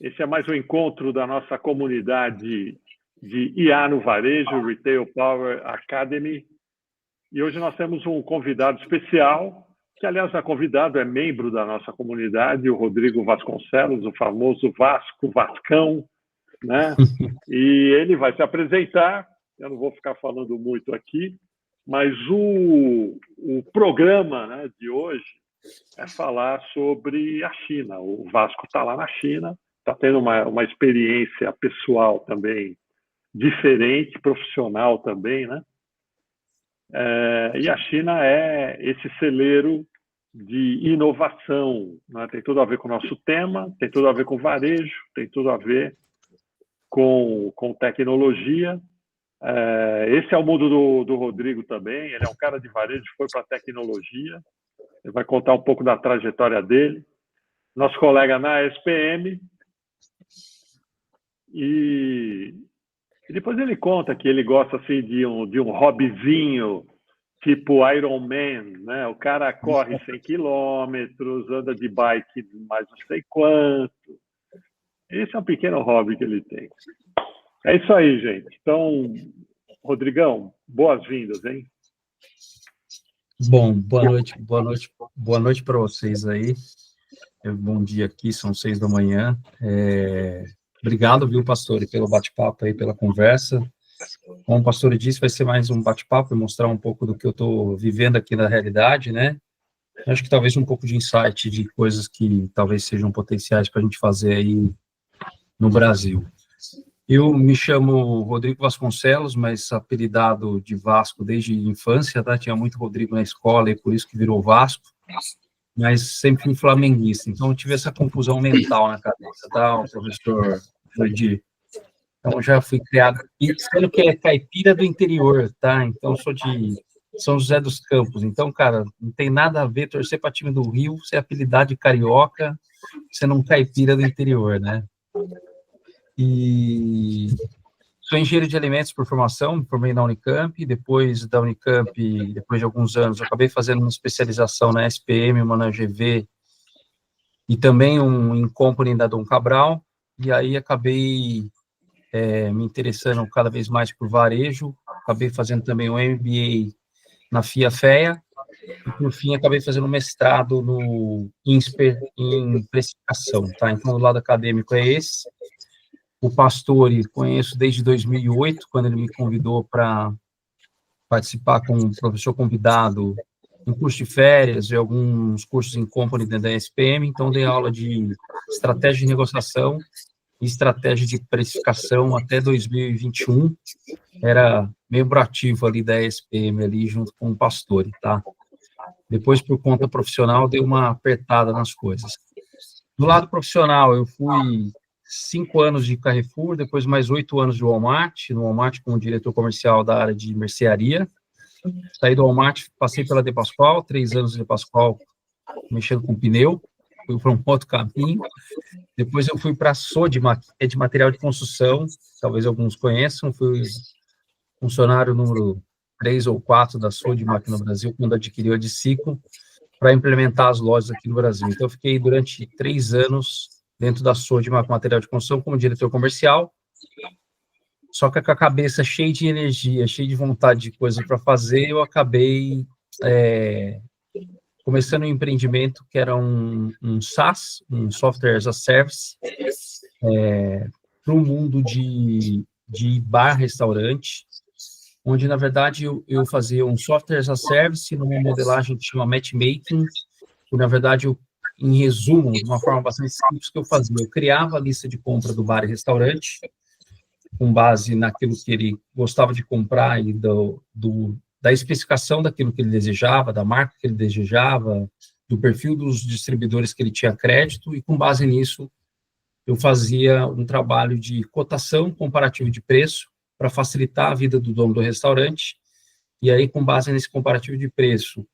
Esse é mais um encontro da nossa comunidade de IA no Varejo, Retail Power Academy. E hoje nós temos um convidado especial, que, aliás, é convidado, é membro da nossa comunidade, o Rodrigo Vasconcelos, o famoso Vasco, Vascão, né? E ele vai se apresentar, eu não vou ficar falando muito aqui, mas o programa, né, de hoje é falar sobre a China. O Vasco está lá na China, está tendo uma experiência pessoal também diferente, profissional também, né? E a China é esse celeiro de inovação, né? Tem tudo a ver com o nosso tema, tem tudo a ver com varejo, tem tudo a ver com tecnologia. Esse é o mundo do Rodrigo também, ele é um cara de varejo, foi para a tecnologia, ele vai contar um pouco da trajetória dele. Nosso colega na SPM, e depois ele conta que ele gosta assim de um hobbyzinho, tipo Iron Man, né? O cara corre 100 quilômetros, anda de bike mais não sei quanto. Esse é um pequeno hobby que ele tem. É isso aí, gente. Então, Rodrigão, boas-vindas, hein? Bom, boa noite para vocês aí. Bom dia aqui, são 6 da manhã. Obrigado, viu, pastor, pelo bate-papo aí, pela conversa. Como o pastor disse, vai ser mais um bate-papo e mostrar um pouco do que eu estou vivendo aqui na realidade, né? Acho que talvez um pouco de insight de coisas que talvez sejam potenciais para a gente fazer aí no Brasil. Eu me chamo Rodrigo Vasconcelos, mas apelidado de Vasco desde a infância, tá? Tinha muito Rodrigo na escola e por isso que virou Vasco, mas sempre fui flamenguista, então eu tive essa confusão mental na cabeça, tá, o professor Jordi? Então já fui criado, e sendo que é caipira do interior, tá? Então sou de São José dos Campos, então, cara, não tem nada a ver torcer para time do Rio, ser apelidado de carioca, sendo um caipira do interior, né? E sou engenheiro de alimentos por formação, me formei na Unicamp, depois da Unicamp, depois de alguns anos, eu acabei fazendo uma especialização na SPM, uma na GV, e também em company da Dom Cabral, e aí acabei me interessando cada vez mais por varejo, acabei fazendo também um MBA na FIA-FEA, e por fim acabei fazendo um mestrado no INSPER em precificação, tá? Então o lado acadêmico é esse. O Pastore conheço desde 2008, quando ele me convidou para participar como professor convidado em curso de férias e alguns cursos em company dentro da SPM, então dei aula de estratégia de negociação e estratégia de precificação até 2021, era membro ativo ali da SPM, ali junto com o Pastore, tá? Depois, por conta profissional, dei uma apertada nas coisas. Do lado profissional, eu fui 5 anos de Carrefour, depois mais 8 anos de Walmart, no Walmart como diretor comercial da área de mercearia. Saí do Walmart, passei pela De Pascoal, 3 anos de De Pascoal, mexendo com pneu, fui para um outro caminho. Depois eu fui para a Sodimac, que é de material de construção, talvez alguns conheçam, fui funcionário número 3 ou 4 da Sodimac no Brasil, quando adquiriu a de Ciclo, para implementar as lojas aqui no Brasil. Então, eu fiquei durante 3 anos dentro da Sodimac Material de Construção como diretor comercial, só que com a cabeça cheia de energia, cheia de vontade de coisa para fazer, eu acabei começando um empreendimento que era um SaaS, um Software as a Service, para o mundo de bar-restaurante, onde, na verdade, eu fazia um Software as a Service numa modelagem que chama Matchmaking, que, na verdade, em resumo, de uma forma bastante simples, que eu fazia, eu criava a lista de compra do bar e restaurante, com base naquilo que ele gostava de comprar e da especificação daquilo que ele desejava, da marca que ele desejava, do perfil dos distribuidores que ele tinha crédito, e com base nisso, eu fazia um trabalho de cotação comparativo de preço para facilitar a vida do dono do restaurante, e aí, com base nesse comparativo de preço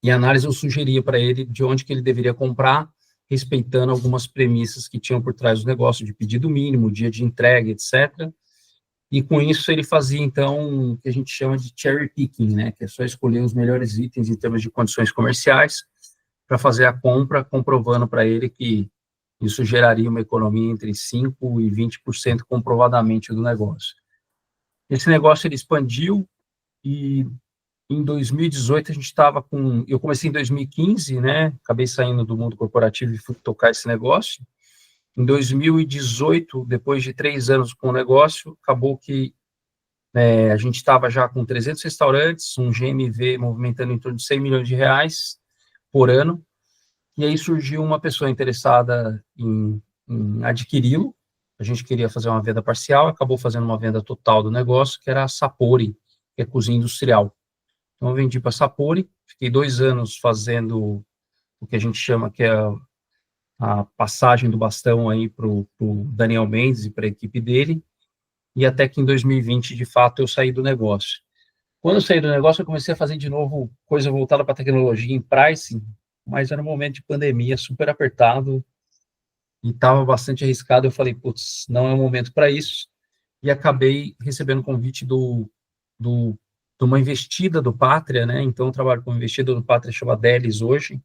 e análise, eu sugeria para ele de onde que ele deveria comprar, respeitando algumas premissas que tinham por trás do negócio, de pedido mínimo, dia de entrega, etc. E com isso ele fazia, então, o que a gente chama de cherry picking, né, que é só escolher os melhores itens em termos de condições comerciais para fazer a compra, comprovando para ele que Isso geraria uma economia entre 5% e 20% comprovadamente do negócio. Esse negócio ele expandiu e em 2018 a gente estava com... Eu comecei em 2015, né? Acabei saindo do mundo corporativo e fui tocar esse negócio. Em 2018, depois de 3 anos com o negócio, acabou que a gente estava já com 300 restaurantes, um GMV movimentando em torno de 100 milhões de reais por ano, e aí surgiu uma pessoa interessada em adquiri-lo. A gente queria fazer uma venda parcial, acabou fazendo uma venda total do negócio, que era a Sapori, que é cozinha industrial. Então, eu vendi para a Sapori, fiquei 2 anos fazendo o que a gente chama que é a passagem do bastão aí para o Daniel Mendes e para a equipe dele, e até que em 2020, de fato, eu saí do negócio. Quando eu saí do negócio, eu comecei a fazer de novo coisa voltada para tecnologia em pricing, mas era um momento de pandemia super apertado e estava bastante arriscado. Eu falei, putz, não é o momento para isso. E acabei recebendo convite de uma investida do Pátria, né? Então, eu trabalho com uma investida do Pátria, chama Delis hoje.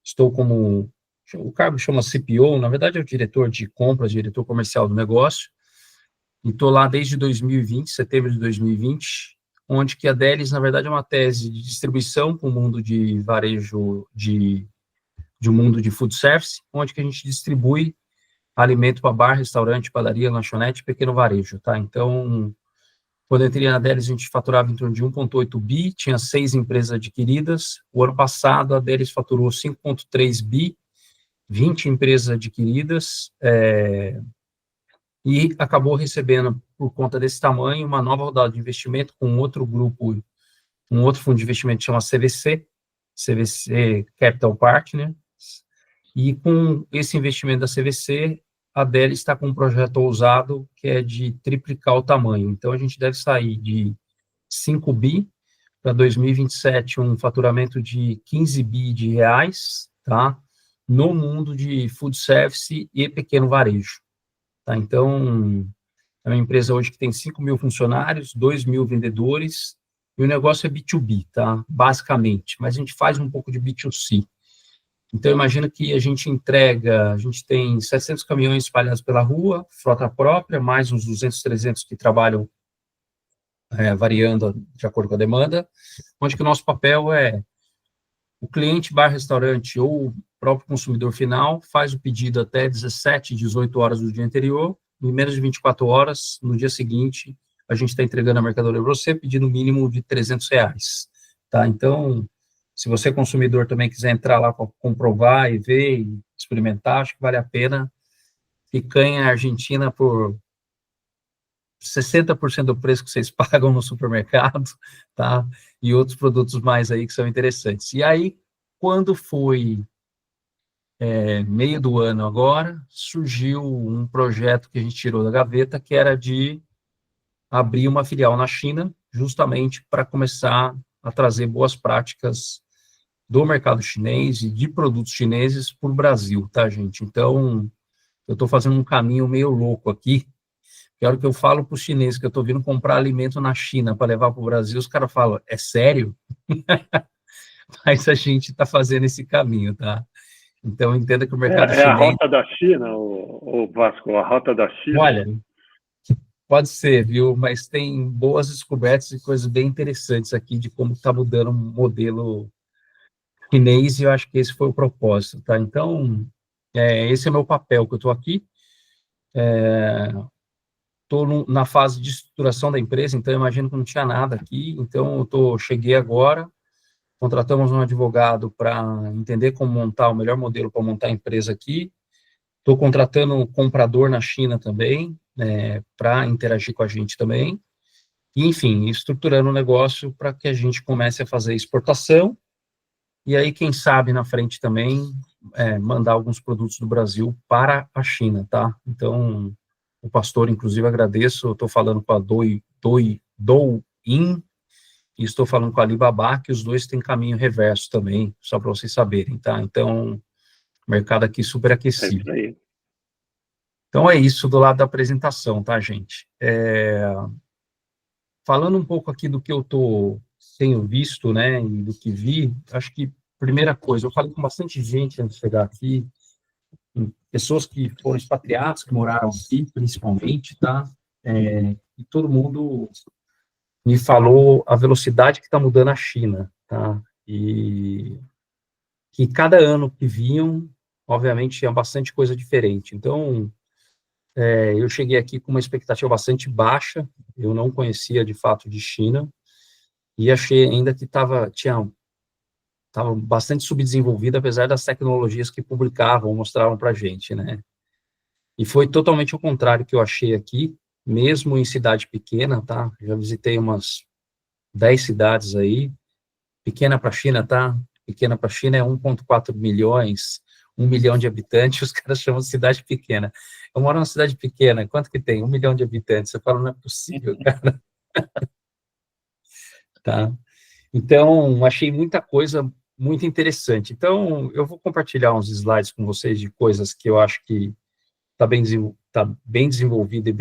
Estou como... O cargo chama CPO, na verdade é o diretor de compras, diretor comercial do negócio. E estou lá desde 2020, setembro de 2020, onde que a Delis, na verdade, é uma tese de distribuição para o mundo de varejo, de um mundo de food service, onde que a gente distribui alimento para bar, restaurante, padaria, lanchonete, pequeno varejo, tá? Então, quando eu entrei na Delis, a gente faturava em torno de 1,8 bi, tinha 6 empresas adquiridas. O ano passado, a Delis faturou 5,3 bi, 20 empresas adquiridas, e acabou recebendo, por conta desse tamanho, uma nova rodada de investimento com outro grupo, um outro fundo de investimento que chama CVC Capital Partners, e com esse investimento da CVC, a Delis está com um projeto ousado que é de triplicar o tamanho. Então, a gente deve sair de 5 bi para 2027, um faturamento de 15 bi de reais, tá? No mundo de food service e pequeno varejo. Tá? Então, é uma empresa hoje que tem 5 mil funcionários, 2 mil vendedores, e o negócio é B2B, tá? Basicamente, mas a gente faz um pouco de B2C. Então, imagina que a gente tem 700 caminhões espalhados pela rua, frota própria, mais uns 200, 300 que trabalham variando de acordo com a demanda, onde que o nosso papel é o cliente bar restaurante ou o próprio consumidor final faz o pedido até 17, 18 horas do dia anterior, em menos de 24 horas, no dia seguinte, a gente está entregando a mercadoria para você, pedindo mínimo de R$300, tá? Então, se você, consumidor, também quiser entrar lá para comprovar e ver e experimentar, acho que vale a pena. Picanha Argentina por 60% do preço que vocês pagam no supermercado, tá? E outros produtos mais aí que são interessantes. E aí, quando foi meio do ano agora, surgiu um projeto que a gente tirou da gaveta, que era de abrir uma filial na China, justamente para começar a trazer boas práticas do mercado chinês e de produtos chineses para o Brasil, tá, gente? Então, eu estou fazendo um caminho meio louco aqui, que a hora que eu falo para os chineses que eu estou vindo comprar alimento na China para levar para o Brasil, os caras falam, é sério? Mas a gente está fazendo esse caminho, tá? Então, entenda que o mercado É a chinês... rota da China, o Vasco, a rota da China. Olha, pode ser, viu? Mas tem boas descobertas e coisas bem interessantes aqui de como está mudando o modelo chinês, e eu acho que esse foi o propósito, tá? Então, esse é o meu papel, que eu estou aqui. Estou na fase de estruturação da empresa, então eu imagino que não tinha nada aqui, então cheguei agora, contratamos um advogado para entender como montar o melhor modelo para montar a empresa aqui, estou contratando um comprador na China também, para interagir com a gente também, e, enfim, estruturando o negócio para que a gente comece a fazer exportação, e aí, quem sabe, na frente também, mandar alguns produtos do Brasil para a China, tá? Então, o pastor, inclusive, agradeço, eu estou falando com a Douyin, e estou falando com a Alibaba, que os dois têm caminho reverso também, só para vocês saberem, tá? Então, mercado aqui super aquecido. É isso aí. Então, é isso do lado da apresentação, tá, gente? Falando um pouco aqui do que eu tenho visto, né, e do que vi, acho que, primeira coisa, eu falei com bastante gente antes de chegar aqui, pessoas que foram expatriados, que moraram aqui, principalmente, tá? E todo mundo me falou a velocidade que está mudando a China, tá? E que cada ano que vinham, obviamente, tinha bastante coisa diferente. Então, eu cheguei aqui com uma expectativa bastante baixa, eu não conhecia, de fato, de China, e achei ainda que estava bastante subdesenvolvida, apesar das tecnologias que publicavam, mostravam para a gente, né? E foi totalmente o contrário que eu achei aqui, mesmo em cidade pequena, tá? Já visitei umas 10 cidades aí, pequena para a China, tá? Pequena para a China é 1,4 milhões, 1 milhão de habitantes, os caras chamam de cidade pequena. Eu moro numa cidade pequena, quanto que tem? 1 milhão de habitantes. Você fala, não é possível, cara. Tá? Então, achei muita coisa muito interessante. Então, eu vou compartilhar uns slides com vocês de coisas que eu acho que tá bem desenvolvido e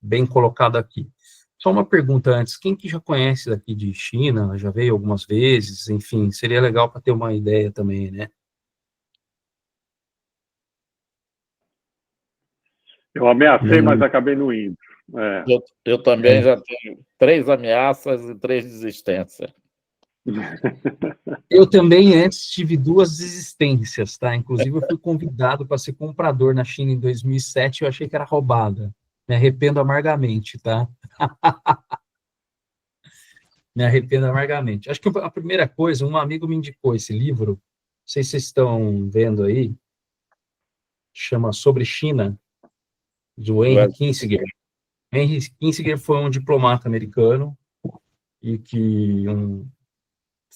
bem colocado aqui. Só uma pergunta antes, quem que já conhece daqui de China, já veio algumas vezes, enfim, seria legal para ter uma ideia também, né? Eu ameacei, mas Nenhum. acabei não indo. Eu também já tenho 3 ameaças e 3 desistências. Eu também antes tive 2 desistências, tá? Inclusive eu fui convidado para ser comprador na China em 2007 e eu achei que era roubada. Me arrependo amargamente, tá? Me arrependo amargamente. Acho que a primeira coisa, um amigo me indicou esse livro, não sei se vocês estão vendo aí, chama Sobre China, do Henry Kissinger. Henry Kissinger foi um diplomata americano e que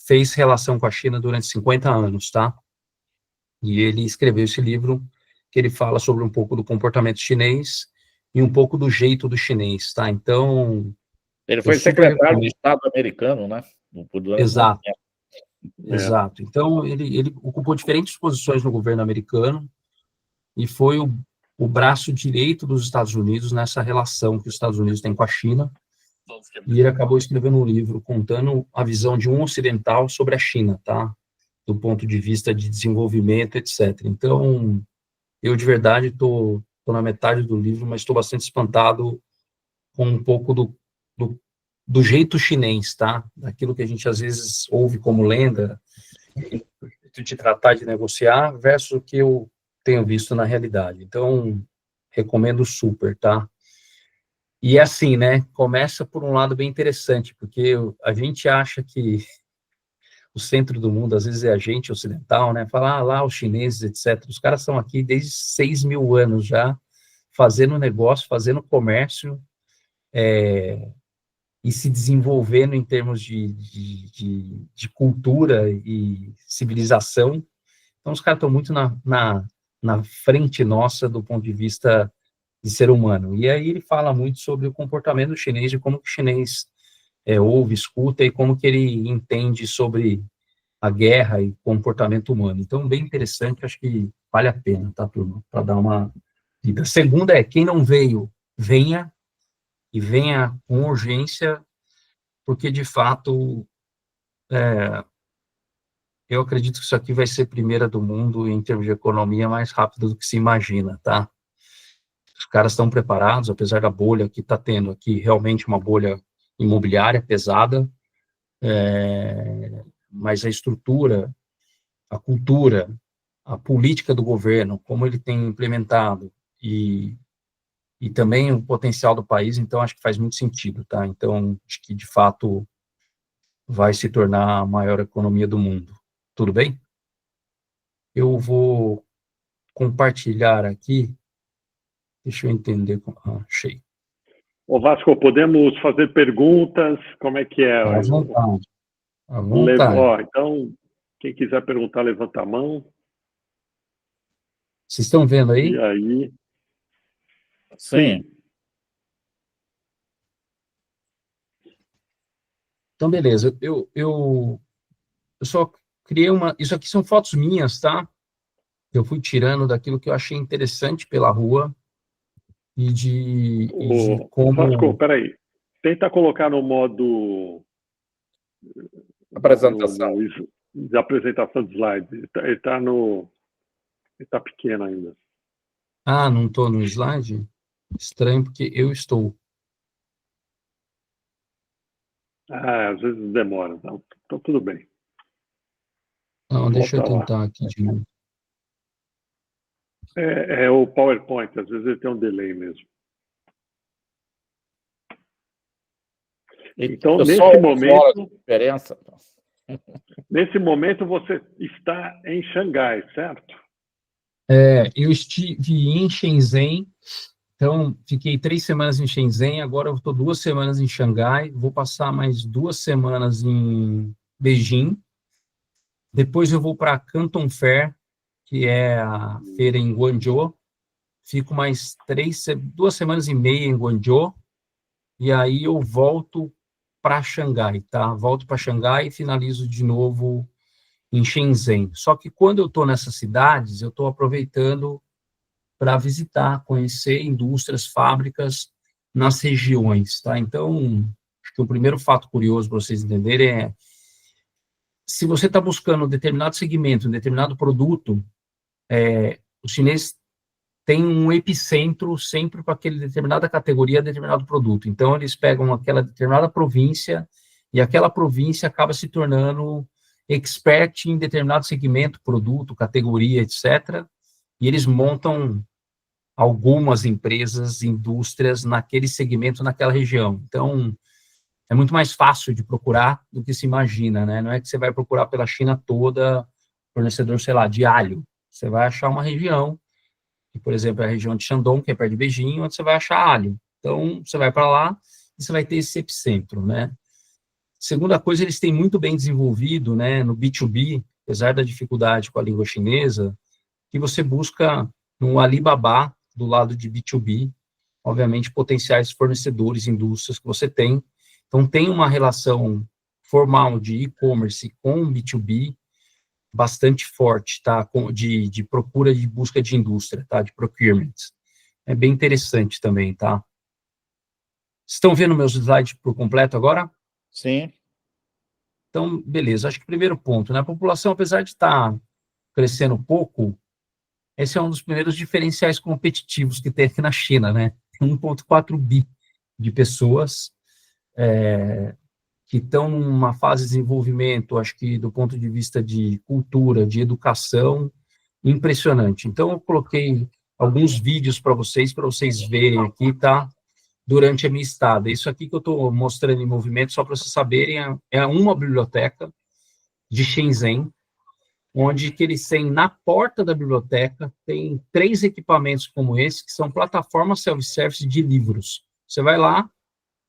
fez relação com a China durante 50 anos, tá? E ele escreveu esse livro que ele fala sobre um pouco do comportamento chinês e um pouco do jeito do chinês, tá? Então, ele foi secretário de Estado americano, né? Exato. Exato. Então, ele ocupou diferentes posições no governo americano e foi o braço direito dos Estados Unidos nessa relação que os Estados Unidos têm com a China. E ele acabou escrevendo um livro contando a visão de um ocidental sobre a China, tá? Do ponto de vista de desenvolvimento, etc. Então, eu de verdade estou na metade do livro, mas estou bastante espantado com um pouco do jeito chinês, tá? Daquilo que a gente às vezes ouve como lenda, de tratar de negociar, versus o que eu tenho visto na realidade. Então, recomendo super, tá? E assim, né, começa por um lado bem interessante, porque a gente acha que o centro do mundo, às vezes, é a gente ocidental, né, fala, lá os chineses, etc. Os caras estão aqui desde 6.000 anos já, fazendo negócio, fazendo comércio, e se desenvolvendo em termos de cultura e civilização. Então, os caras estão muito na frente nossa do ponto de vista de ser humano. E aí ele fala muito sobre o comportamento do chinês, de como que o chinês ouve, escuta e como que ele entende sobre a guerra e comportamento humano. Então, bem interessante, acho que vale a pena, tá, turma? Para dar uma lida. Segunda quem não veio, venha, e venha com urgência, porque, de fato, eu acredito que isso aqui vai ser primeira do mundo em termos de economia mais rápido do que se imagina, tá? Os caras estão preparados, apesar da bolha que está tendo aqui, realmente uma bolha imobiliária pesada, mas a estrutura, a cultura, a política do governo, como ele tem implementado, e também o potencial do país, então acho que faz muito sentido, tá? Então, acho que, de fato, vai se tornar a maior economia do mundo. Tudo bem? Eu vou compartilhar aqui, deixa eu entender, achei. Ô Vasco, podemos fazer perguntas? Como é que é? À vontade, à vontade. Então, quem quiser perguntar, levanta a mão. Vocês estão vendo aí? E aí? Sim. Então, beleza. Eu só criei uma... Isso aqui são fotos minhas, tá? Eu fui tirando daquilo que eu achei interessante pela rua e de como... Vasco, peraí. Tenta colocar no modo... Apresentação. De apresentação de slides. Ele está no... Está pequeno ainda. Ah, não estou no slide? Estranho, porque eu estou. Às vezes demora. Então tudo bem. Não, deixa eu Volta lá. tentar aqui de novo. É o PowerPoint, às vezes ele tem um delay mesmo. Então, nesse momento você está em Xangai, certo? Eu estive em Shenzhen, então fiquei 3 semanas em Shenzhen, agora eu estou 2 semanas em Xangai, vou passar mais 2 semanas em Beijing, depois eu vou para Canton Fair, que é a feira em Guangzhou, fico mais 2 semanas e meia em Guangzhou, e aí eu volto para Xangai, tá? Volto para Xangai e finalizo de novo em Shenzhen. Só que quando eu estou nessas cidades, eu estou aproveitando para visitar, conhecer indústrias, fábricas nas regiões, tá? Então, acho que o primeiro fato curioso para vocês entenderem é, se você está buscando um determinado segmento, um determinado produto, o chinês tem um epicentro sempre para aquela determinada categoria, determinado produto. Então, eles pegam aquela determinada província e aquela província acaba se tornando expert em determinado segmento, produto, categoria, etc. E eles montam algumas empresas, indústrias naquele segmento, naquela região. Então, é muito mais fácil de procurar do que se imagina, né? Não é que você vai procurar pela China toda, fornecedor, sei lá, de alho. Você vai achar uma região, que, por exemplo, é a região de Shandong, que é perto de Beijing, onde você vai achar alho. Então, você vai para lá e você vai ter esse epicentro, né? Segunda coisa, eles têm muito bem desenvolvido, né, no B2B, apesar da dificuldade com a língua chinesa, que você busca no Alibaba, do lado de B2B, obviamente, potenciais fornecedores, indústrias que você tem. Então, tem uma relação formal de e-commerce com B2B bastante forte, tá? De procura de busca de indústria, tá? De procurement. É bem interessante também, tá? Estão vendo meus slides por completo agora? Sim. Então, beleza. Acho que o primeiro ponto, né? A população, apesar de estar crescendo pouco, esse é um dos primeiros diferenciais competitivos que tem aqui na China, né? 1,4 bi de pessoas que estão numa fase de desenvolvimento, acho que do ponto de vista de cultura, de educação, impressionante. Então, eu coloquei alguns vídeos para vocês verem aqui, tá? Durante a minha estada. Isso aqui que eu estou mostrando em movimento, só para vocês saberem, é uma biblioteca de Shenzhen, onde que eles têm, na porta da biblioteca, tem 3 equipamentos como esse, que são plataformas self-service de livros. Você vai lá,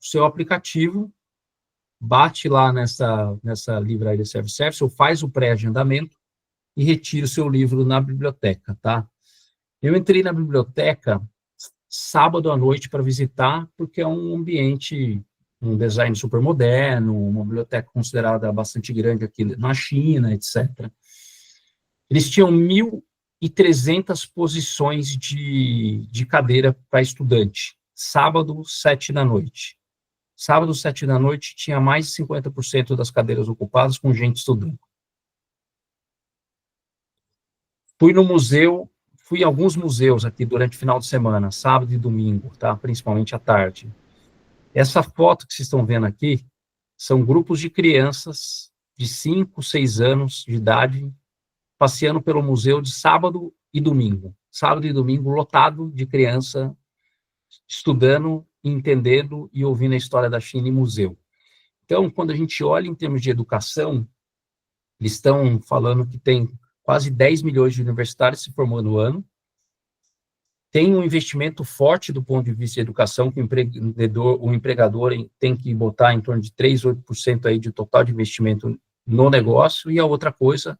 o seu aplicativo, bate lá nessa livraria self-service, ou faz o pré-agendamento, e retira o seu livro na biblioteca, tá? Eu entrei na biblioteca sábado à noite para visitar, porque é um ambiente, um design super moderno, uma biblioteca considerada bastante grande aqui na China, etc. Eles tinham 1.300 posições de cadeira para estudante. Sábado, 7 da noite. Sábado, 7 da noite, tinha mais de 50% das cadeiras ocupadas com gente estudando. Fui no museu, fui em alguns museus aqui durante o final de semana, sábado e domingo, tá? Principalmente à tarde. Essa foto que vocês estão vendo aqui são grupos de crianças de 5, 6 anos de idade passeando pelo museu de sábado e domingo. Sábado e domingo lotado de criança estudando, entendendo e ouvindo a história da China em museu. Então, quando a gente olha em termos de educação, eles estão falando que tem quase 10 milhões de universitários se formando no ano, tem um investimento forte do ponto de vista de educação, que o empregador tem que botar em torno de 3, 8% aí de total de investimento no negócio, e a outra coisa,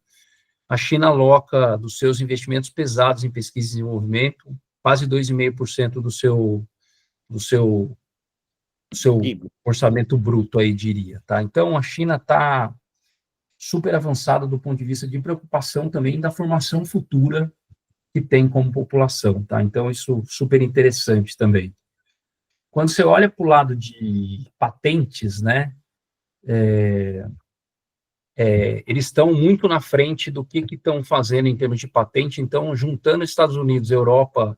a China aloca dos seus investimentos pesados em pesquisa e desenvolvimento, quase 2,5% do seu orçamento bruto aí, diria, tá? Então, a China está super avançada do ponto de vista de preocupação também da formação futura que tem como população, tá? Então, isso super interessante também. Quando você olha para o lado de patentes, né, eles estão muito na frente do que estão fazendo em termos de patente. Então, juntando Estados Unidos, Europa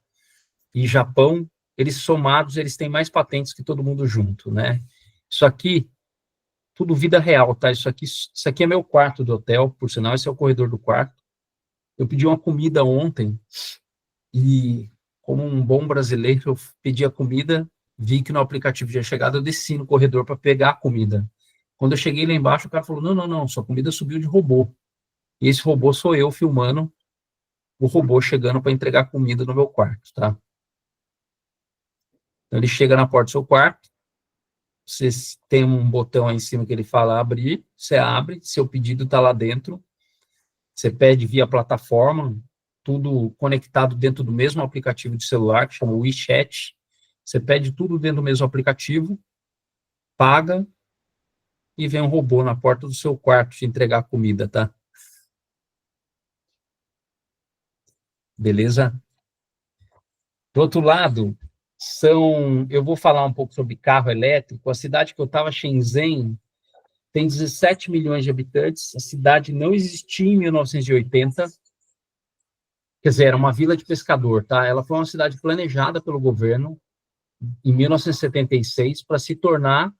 e Japão, eles somados, eles têm mais patentes que todo mundo junto, né? Isso aqui, tudo vida real, tá? Isso aqui é meu quarto do hotel, por sinal, esse é o corredor do quarto. Eu pedi uma comida ontem e, como um bom brasileiro, eu pedi a comida, vi que no aplicativo já chegado, eu desci no corredor para pegar a comida. Quando eu cheguei lá embaixo, o cara falou, não, sua comida subiu de robô. E esse robô sou eu filmando o robô chegando para entregar comida no meu quarto, tá? Então, ele chega na porta do seu quarto, você tem um botão aí em cima que ele fala abrir, você abre, seu pedido está lá dentro, você pede via plataforma, tudo conectado dentro do mesmo aplicativo de celular, que chama WeChat, você pede tudo dentro do mesmo aplicativo, paga, e vem um robô na porta do seu quarto te entregar a comida, tá? Beleza? Do outro lado, eu vou falar um pouco sobre carro elétrico. A cidade que eu estava, Shenzhen, tem 17 milhões de habitantes. A cidade não existia em 1980. Quer dizer, era uma vila de pescador, tá? Ela foi uma cidade planejada pelo governo em 1976 para se tornar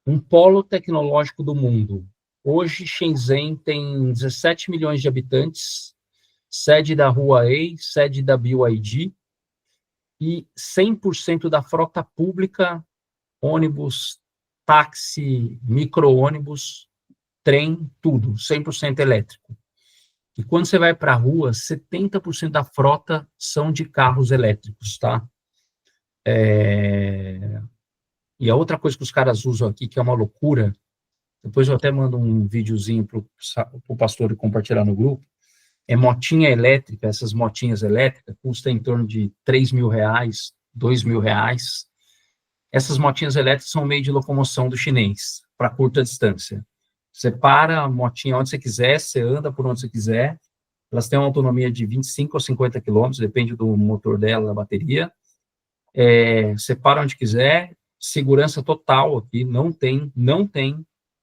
um polo tecnológico do mundo. Hoje, Shenzhen tem 17 milhões de habitantes, sede da Huawei, sede da BYD, e 100% da frota pública, ônibus, táxi, micro-ônibus, trem, tudo, 100% elétrico. E quando você vai para a rua, 70% da frota são de carros elétricos, tá? E a outra coisa que os caras usam aqui, que é uma loucura, depois eu até mando um videozinho para o pastor compartilhar no grupo, é motinha elétrica. Essas motinhas elétricas custam em torno de R$3.000, R$2.000. Essas motinhas elétricas são um meio de locomoção do chinês, para curta distância. Você para a motinha onde você quiser, você anda por onde você quiser, elas têm uma autonomia de 25 ou 50 quilômetros, depende do motor dela, da bateria. Você para onde quiser, segurança total aqui, não tem,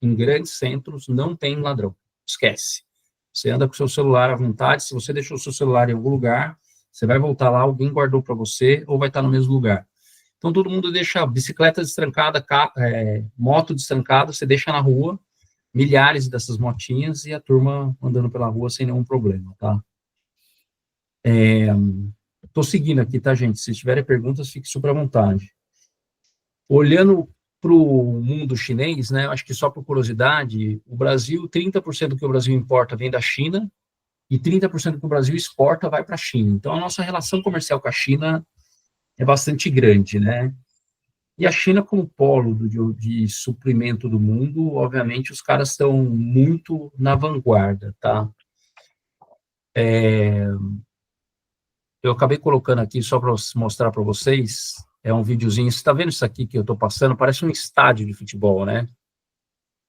em grandes centros, não tem ladrão, esquece. Você anda com o seu celular à vontade, se você deixou o seu celular em algum lugar, você vai voltar lá, alguém guardou para você, ou vai estar no mesmo lugar. Então, todo mundo deixa bicicleta destrancada, moto destrancada, você deixa na rua, milhares dessas motinhas, e a turma andando pela rua sem nenhum problema, tá? Estou seguindo aqui, tá, gente? Se tiverem perguntas, fique super à vontade. Olhando para o mundo chinês, né, acho que só por curiosidade, o Brasil, 30% do que o Brasil importa vem da China, e 30% do que o Brasil exporta vai para a China. Então, a nossa relação comercial com a China é bastante grande, né? E a China, como polo de suprimento do mundo, obviamente, os caras estão muito na vanguarda, tá? Eu acabei colocando aqui, só para mostrar para vocês, é um videozinho. Você está vendo isso aqui que eu estou passando? Parece um estádio de futebol, né?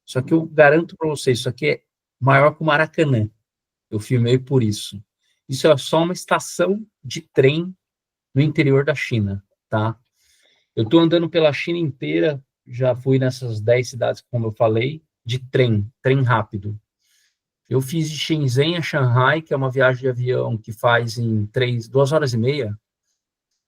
Só que eu garanto para vocês, isso aqui é maior que o Maracanã. Eu filmei por isso. Isso é só uma estação de trem no interior da China, tá? Eu estou andando pela China inteira, já fui nessas 10 cidades, como eu falei, de trem rápido. Eu fiz de Shenzhen a Shanghai, que é uma viagem de avião que faz em 2 horas e meia.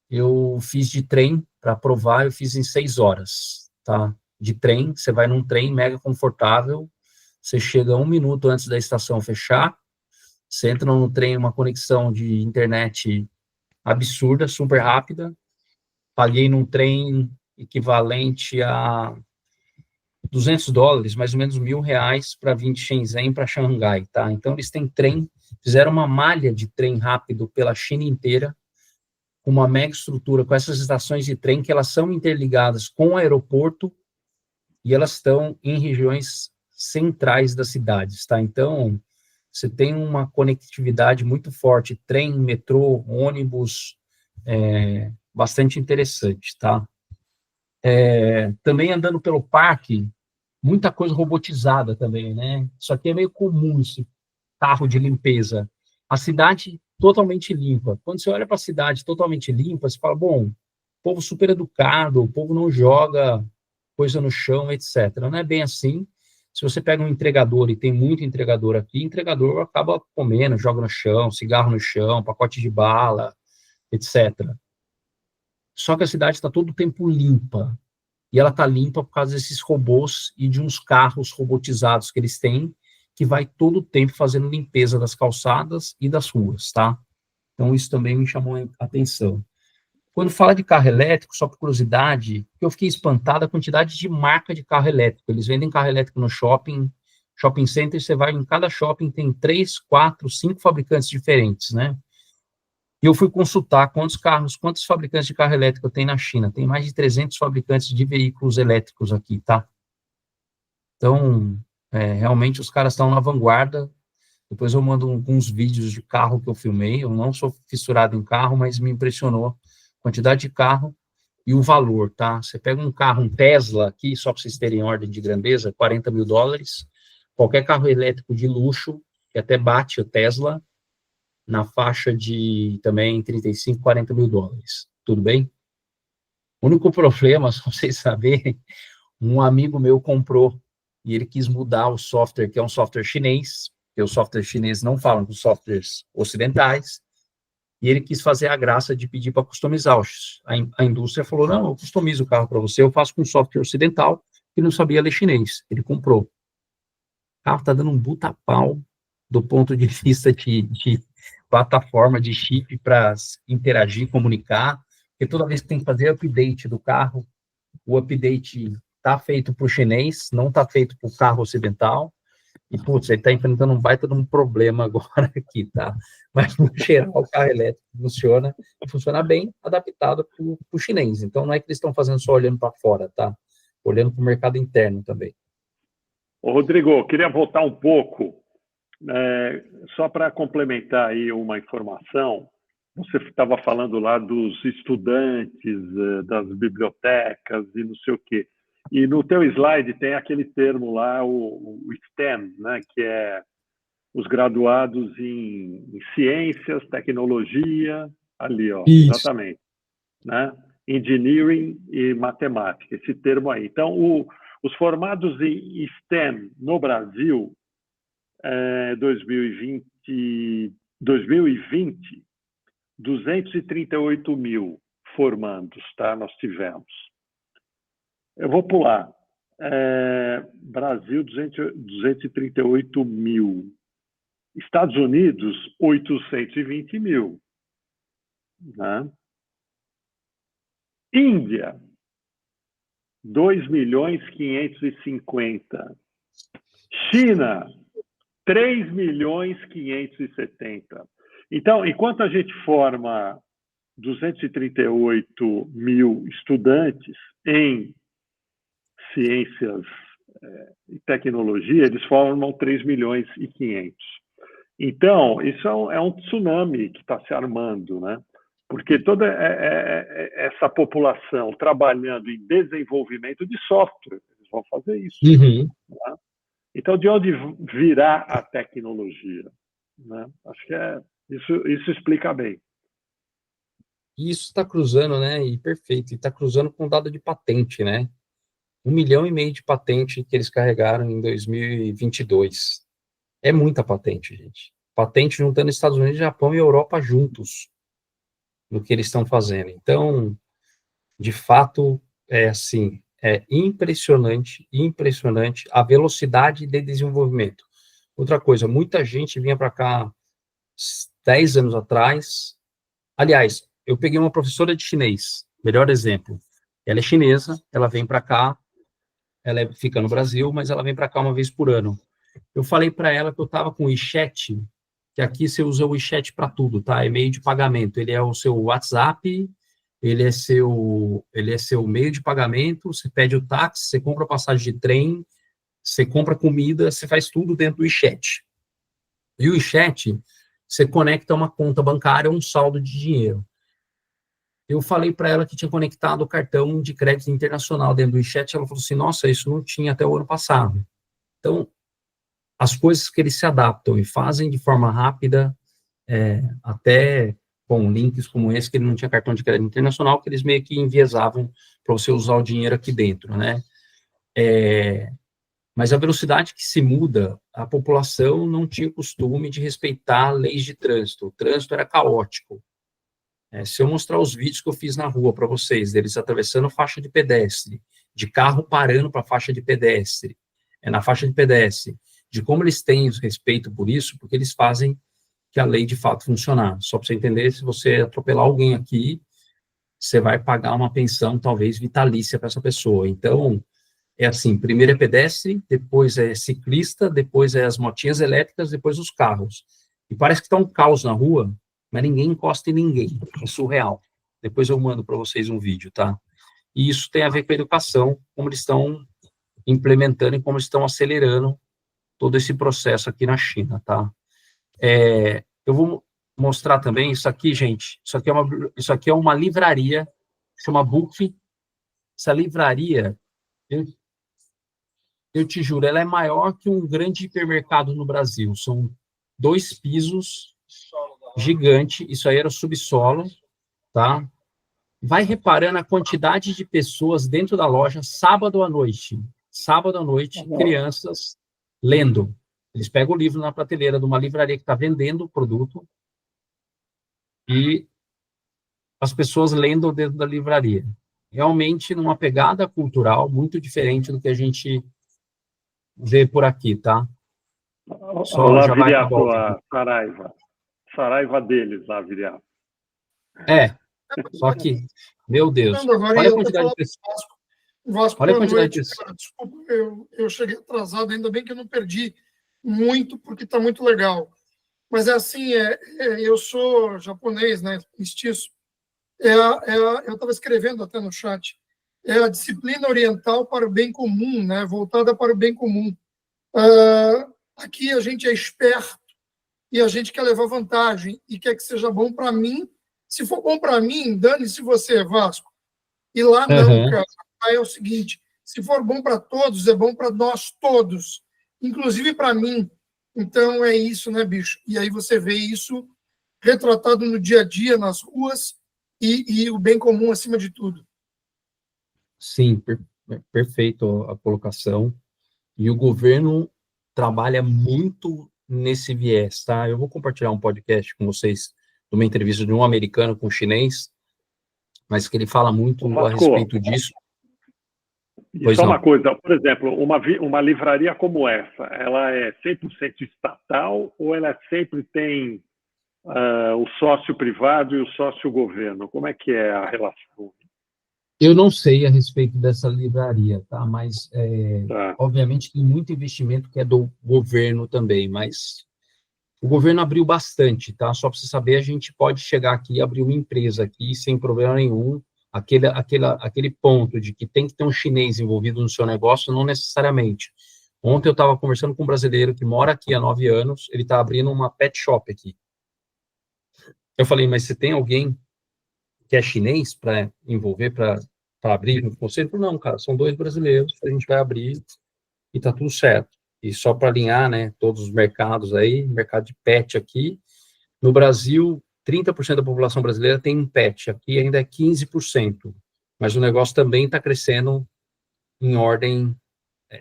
Eu fiz de trem, para provar, eu fiz em 6 horas, tá? De trem, você vai num trem mega confortável, você chega 1 minuto antes da estação fechar, você entra no trem, uma conexão de internet absurda, super rápida. Paguei num trem equivalente a $200, mais ou menos R$1.000, para vir de Shenzhen para Xangai, tá? Então, eles têm trem, fizeram uma malha de trem rápido pela China inteira, com uma mega estrutura, com essas estações de trem, que elas são interligadas com o aeroporto, e elas estão em regiões centrais das cidades, tá? Então, você tem uma conectividade muito forte, trem, metrô, ônibus, bastante interessante, tá? Também andando pelo parque, muita coisa robotizada também, né? Isso aqui é meio comum, esse carro de limpeza. A cidade totalmente limpa. Quando você olha para a cidade totalmente limpa, você fala, bom, povo super educado, o povo não joga coisa no chão, etc. Não é bem assim. Se você pega um entregador, e tem muito entregador aqui, entregador acaba comendo, joga no chão, cigarro no chão, pacote de bala, etc. Só que a cidade está todo o tempo limpa. E ela está limpa por causa desses robôs e de uns carros robotizados que eles têm, que vai todo o tempo fazendo limpeza das calçadas e das ruas, tá? Então, isso também me chamou a atenção. Quando fala de carro elétrico, só por curiosidade, eu fiquei espantado a quantidade de marca de carro elétrico. Eles vendem carro elétrico no shopping center, você vai em cada shopping, tem 3, 4, 5 fabricantes diferentes, né? E eu fui consultar quantos fabricantes de carro elétrico tem na China. Tem mais de 300 fabricantes de veículos elétricos aqui, tá? Então, realmente os caras estão na vanguarda. Depois eu mando alguns vídeos de carro que eu filmei. Eu não sou fissurado em carro, mas me impressionou a quantidade de carro e o valor, tá? Você pega um carro, um Tesla aqui, só para vocês terem ordem de grandeza, $40 mil. Qualquer carro elétrico de luxo, que até bate o Tesla, na faixa de também 35, $40 mil. Tudo bem? O único problema, só vocês saberem, um amigo meu comprou e ele quis mudar o software, que é um software chinês, porque os softwares chineses não falam com os softwares ocidentais, e ele quis fazer a graça de pedir para customizar. A indústria falou, não, eu customizo o carro para você, eu faço com software ocidental, que não sabia ler chinês. Ele comprou. O carro está dando um buta pau do ponto de vista de plataforma, de chip para interagir, comunicar, porque toda vez que tem que fazer update do carro, o update está feito para o chinês, não está feito para o carro ocidental, e, putz, ele está enfrentando um baita de um problema agora aqui, tá? Mas, no geral, o carro elétrico funciona bem, adaptado para o chinês. Então, não é que eles estão fazendo só olhando para fora, tá? Olhando para o mercado interno também. Ô, Rodrigo, eu queria voltar um pouco, só para complementar aí uma informação. Você estava falando lá dos estudantes, das bibliotecas e não sei o quê. E no teu slide tem aquele termo lá, o STEM, né, que é os graduados em ciências, tecnologia, ali, ó, Isso. exatamente, né? Engineering e matemática, esse termo aí. Então, os formados em STEM no Brasil, 2020, 238 mil formandos, tá? Nós tivemos. Eu vou pular. Brasil, 238 mil. Estados Unidos, 820 mil. Né? Índia, 2.550.000. China, 3.570.000. Então, enquanto a gente forma 238 mil estudantes em ciências e tecnologia, eles formam 3.500.000. Então, isso é um tsunami que está se armando, né? Porque toda essa população trabalhando em desenvolvimento de software, eles vão fazer isso. Uhum. Né? Então, de onde virá a tecnologia? Né? Acho que isso explica bem. E isso está cruzando, né? E perfeito. E está cruzando com dado de patente, né? 1,5 milhão de patente que eles carregaram em 2022. É muita patente, gente. Patente juntando Estados Unidos, Japão e Europa juntos no que eles estão fazendo. Então, de fato, assim, é impressionante a velocidade de desenvolvimento. Outra coisa, muita gente vinha para cá 10 anos atrás. Aliás, eu peguei uma professora de chinês, melhor exemplo. Ela é chinesa, ela vem para cá, ela fica no Brasil, mas ela vem para cá uma vez por ano. Eu falei para ela que eu estava com o WeChat, que aqui você usa o WeChat para tudo, tá? É meio de pagamento. Ele é o seu WhatsApp, ele é seu meio de pagamento, você pede o táxi, você compra passagem de trem, você compra comida, você faz tudo dentro do WeChat. E o WeChat, você conecta uma conta bancária, um saldo de dinheiro. Eu falei para ela que tinha conectado o cartão de crédito internacional dentro do WeChat, ela falou assim, nossa, isso não tinha até o ano passado. Então, as coisas que eles se adaptam e fazem de forma rápida, até com links como esse, que ele não tinha cartão de crédito internacional, que eles meio que enviesavam para você usar o dinheiro aqui dentro, né? Mas a velocidade que se muda, a população não tinha costume de respeitar leis de trânsito. O trânsito era caótico. Se eu mostrar os vídeos que eu fiz na rua para vocês, deles atravessando faixa de pedestre, de carro parando para faixa de pedestre, na faixa de pedestre, de como eles têm respeito por isso, porque eles fazem que a lei de fato funcionar. Só para você entender, se você atropelar alguém aqui, você vai pagar uma pensão, talvez, vitalícia para essa pessoa. Então, é assim, primeiro é pedestre, depois é ciclista, depois é as motinhas elétricas, depois os carros. E parece que está um caos na rua, mas ninguém encosta em ninguém. É surreal. Depois eu mando para vocês um vídeo, tá? E isso tem a ver com a educação, como eles estão implementando e como eles estão acelerando todo esse processo aqui na China, tá? Eu vou mostrar também isso aqui, gente. Isso aqui é uma livraria, chama Book. Essa livraria, eu te juro, ela é maior que um grande hipermercado no Brasil. São 2 pisos, gigante. Isso aí era o subsolo, tá? Vai reparando a quantidade de pessoas dentro da loja, sábado à noite. Sábado à noite, crianças lendo. Eles pegam o livro na prateleira de uma livraria que está vendendo o produto e as pessoas lendo dentro da livraria. Realmente numa pegada cultural muito diferente do que a gente vê por aqui, tá? Olá, Viriato, a Saraiva deles lá, Viriato. Só que, meu Deus, olha a quantidade de pessoas. Vasco, olha a quantidade de pessoas. Desculpa, eu cheguei atrasado, ainda bem que eu não perdi muito, porque está muito legal. Mas é assim, eu sou japonês, né, mestiço. Eu estava escrevendo até no chat. É a disciplina oriental para o bem comum, né, voltada para o bem comum. Aqui a gente é esperto e a gente quer levar vantagem e quer que seja bom para mim. Se for bom para mim, dane-se você, Vasco. E lá não, cara. Lá é o seguinte, se for bom para todos, é bom para nós todos, inclusive para mim. Então é isso, né, bicho? E aí você vê isso retratado no dia a dia, nas ruas, e o bem comum acima de tudo. Sim, perfeito a colocação. E o governo trabalha muito nesse viés, tá? Eu vou compartilhar um podcast com vocês, de uma entrevista de um americano com um chinês, mas que ele fala muito a respeito disso. E só uma coisa, por exemplo, uma livraria como essa, ela é 100% estatal ou ela sempre tem o sócio privado e o sócio governo? Como é que é a relação? Eu não sei a respeito dessa livraria, tá? Mas, obviamente, tem muito investimento que é do governo também, mas o governo abriu bastante, tá? Só para você saber, a gente pode chegar aqui e abrir uma empresa aqui sem problema nenhum. Aquele ponto de que tem que ter um chinês envolvido no seu negócio, não necessariamente. Ontem eu estava conversando com um brasileiro que mora aqui há 9 anos, ele está abrindo uma pet shop aqui. Eu falei, mas você tem alguém que é chinês para envolver, para abrir no conselho? Ele falou, não, cara, são 2 brasileiros, a gente vai abrir e está tudo certo. E só para alinhar, né, todos os mercados aí, mercado de pet aqui, no Brasil, 30% da população brasileira tem um pet, aqui ainda é 15%, mas o negócio também está crescendo em ordem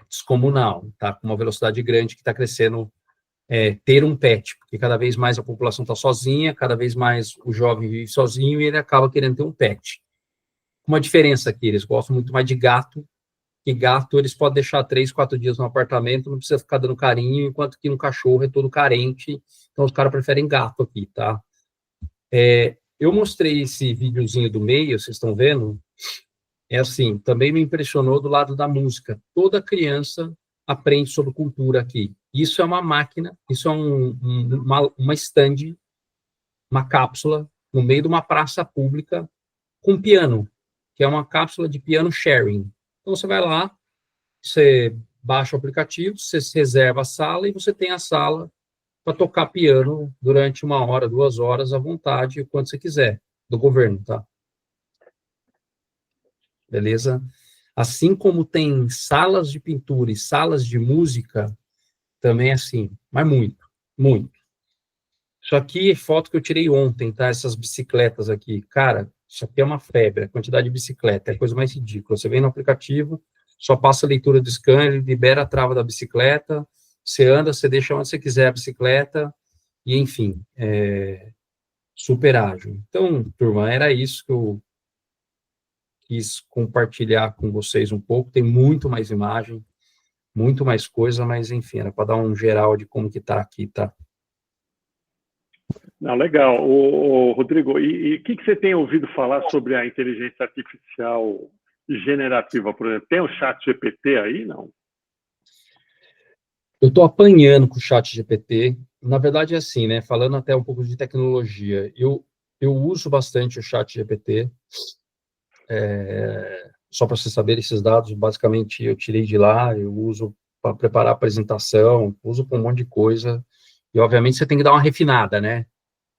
descomunal, tá? Com uma velocidade grande que está crescendo ter um pet, porque cada vez mais a população está sozinha, cada vez mais o jovem vive sozinho e ele acaba querendo ter um pet. Uma diferença aqui, eles gostam muito mais de gato, que gato eles podem deixar 3, 4 dias no apartamento, não precisa ficar dando carinho, enquanto que no cachorro é todo carente, então os caras preferem gato aqui, tá? Eu mostrei esse videozinho do meio, vocês estão vendo? É assim, também me impressionou do lado da música. Toda criança aprende sobre cultura aqui. Isso é uma máquina, isso é uma stand, uma cápsula, no meio de uma praça pública, com piano, que é uma cápsula de piano sharing. Então, você vai lá, você baixa o aplicativo, você reserva a sala e você tem a sala para tocar piano durante 1 hora, 2 horas, à vontade, o quanto você quiser, do governo, tá? Beleza? Assim como tem salas de pintura e salas de música, também é assim, mas muito, muito. Isso aqui é foto que eu tirei ontem, tá? Essas bicicletas aqui. Cara, isso aqui é uma febre, a quantidade de bicicleta, é a coisa mais ridícula. Você vem no aplicativo, só passa a leitura do scan, ele libera a trava da bicicleta, você anda, você deixa onde você quiser a bicicleta, e enfim, super ágil. Então, turma, era isso que eu quis compartilhar com vocês um pouco. Tem muito mais imagem, muito mais coisa, mas enfim, era para dar um geral de como que tá aqui, tá? Não, legal. Rodrigo, e o que você tem ouvido falar sobre a inteligência artificial generativa, por exemplo? Tem o chat GPT aí, não? Eu estou apanhando com o chat GPT. Na verdade, é assim, né? Falando até um pouco de tecnologia, eu uso bastante o chat GPT. Só para vocês saberem, esses dados, basicamente, eu tirei de lá, eu uso para preparar a apresentação, uso para um monte de coisa. E, obviamente, você tem que dar uma refinada, né?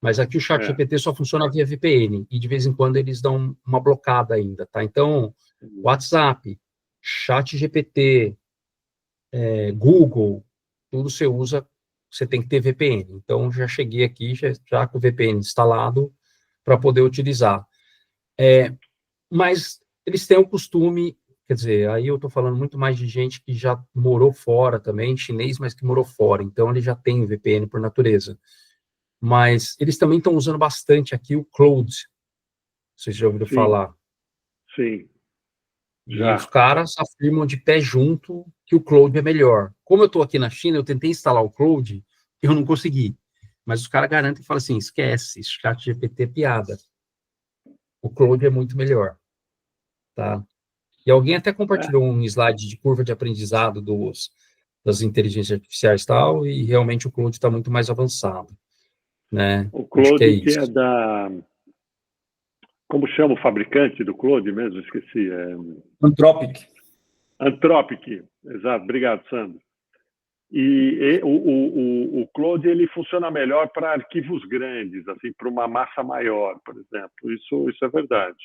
Mas aqui o chat GPT só funciona via VPN, e de vez em quando eles dão uma blocada ainda, tá? Então, WhatsApp, chat GPT, Google, tudo você usa, você tem que ter VPN. Então, já cheguei aqui, já com o VPN instalado, para poder utilizar. Mas eles têm o costume, quer dizer, aí eu estou falando muito mais de gente que já morou fora também, chinês, mas que morou fora, então ele já tem VPN por natureza. Mas eles também estão usando bastante aqui o Claude, vocês já ouviram falar. Sim, e os caras afirmam de pé junto que o Claude é melhor. Como eu estou aqui na China, eu tentei instalar o Claude, eu não consegui. Mas os caras garantem e falam assim, esquece, chat GPT é piada. O Claude é muito melhor. Tá? E alguém até compartilhou um slide de curva de aprendizado das inteligências artificiais e tal, e realmente o Claude está muito mais avançado. Né? O Claude, que é da... Como chama o fabricante do Claude mesmo? Esqueci. Anthropic. Anthropic, exato. Obrigado, Sandro. E o Claude, ele funciona melhor para arquivos grandes, assim, para uma massa maior, por exemplo. Isso é verdade.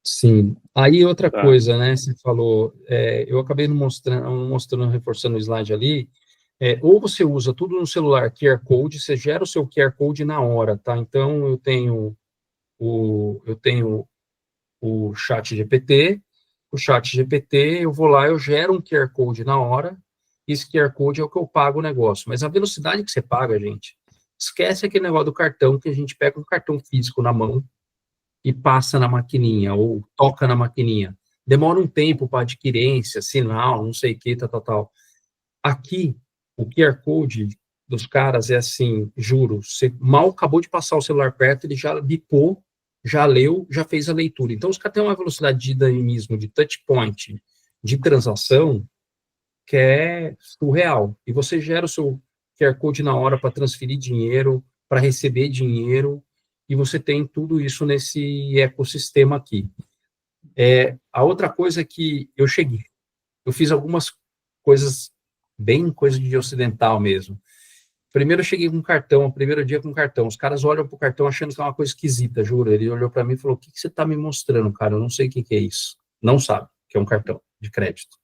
Sim. Aí outra coisa, né? Você falou, eu acabei não mostrando, reforçando o slide ali. Ou você usa tudo no celular, QR Code, você gera o seu QR Code na hora, tá? Então eu tenho o chat GPT, eu vou lá, eu gero um QR Code na hora, e esse QR Code é o que eu pago o negócio. Mas a velocidade que você paga, gente, esquece aquele negócio do cartão, que a gente pega um cartão físico na mão e passa na maquininha, ou toca na maquininha. Demora um tempo para adquirência, sinal, não sei o que, tal. Aqui, o QR Code dos caras é assim, juro, você mal acabou de passar o celular perto, ele já bipou, já leu, já fez a leitura. Então, os caras têm uma velocidade de dinamismo, de touch point, de transação, que é surreal. E você gera o seu QR Code na hora para transferir dinheiro, para receber dinheiro, e você tem tudo isso nesse ecossistema aqui. A outra coisa é que eu fiz algumas coisas, bem coisa de ocidental mesmo. Primeiro eu cheguei com cartão, o primeiro dia com cartão. Os caras olham pro cartão achando que é uma coisa esquisita, juro. Ele olhou para mim e falou, o que você tá me mostrando, cara? Eu não sei o que é isso. Não sabe que é um cartão de crédito.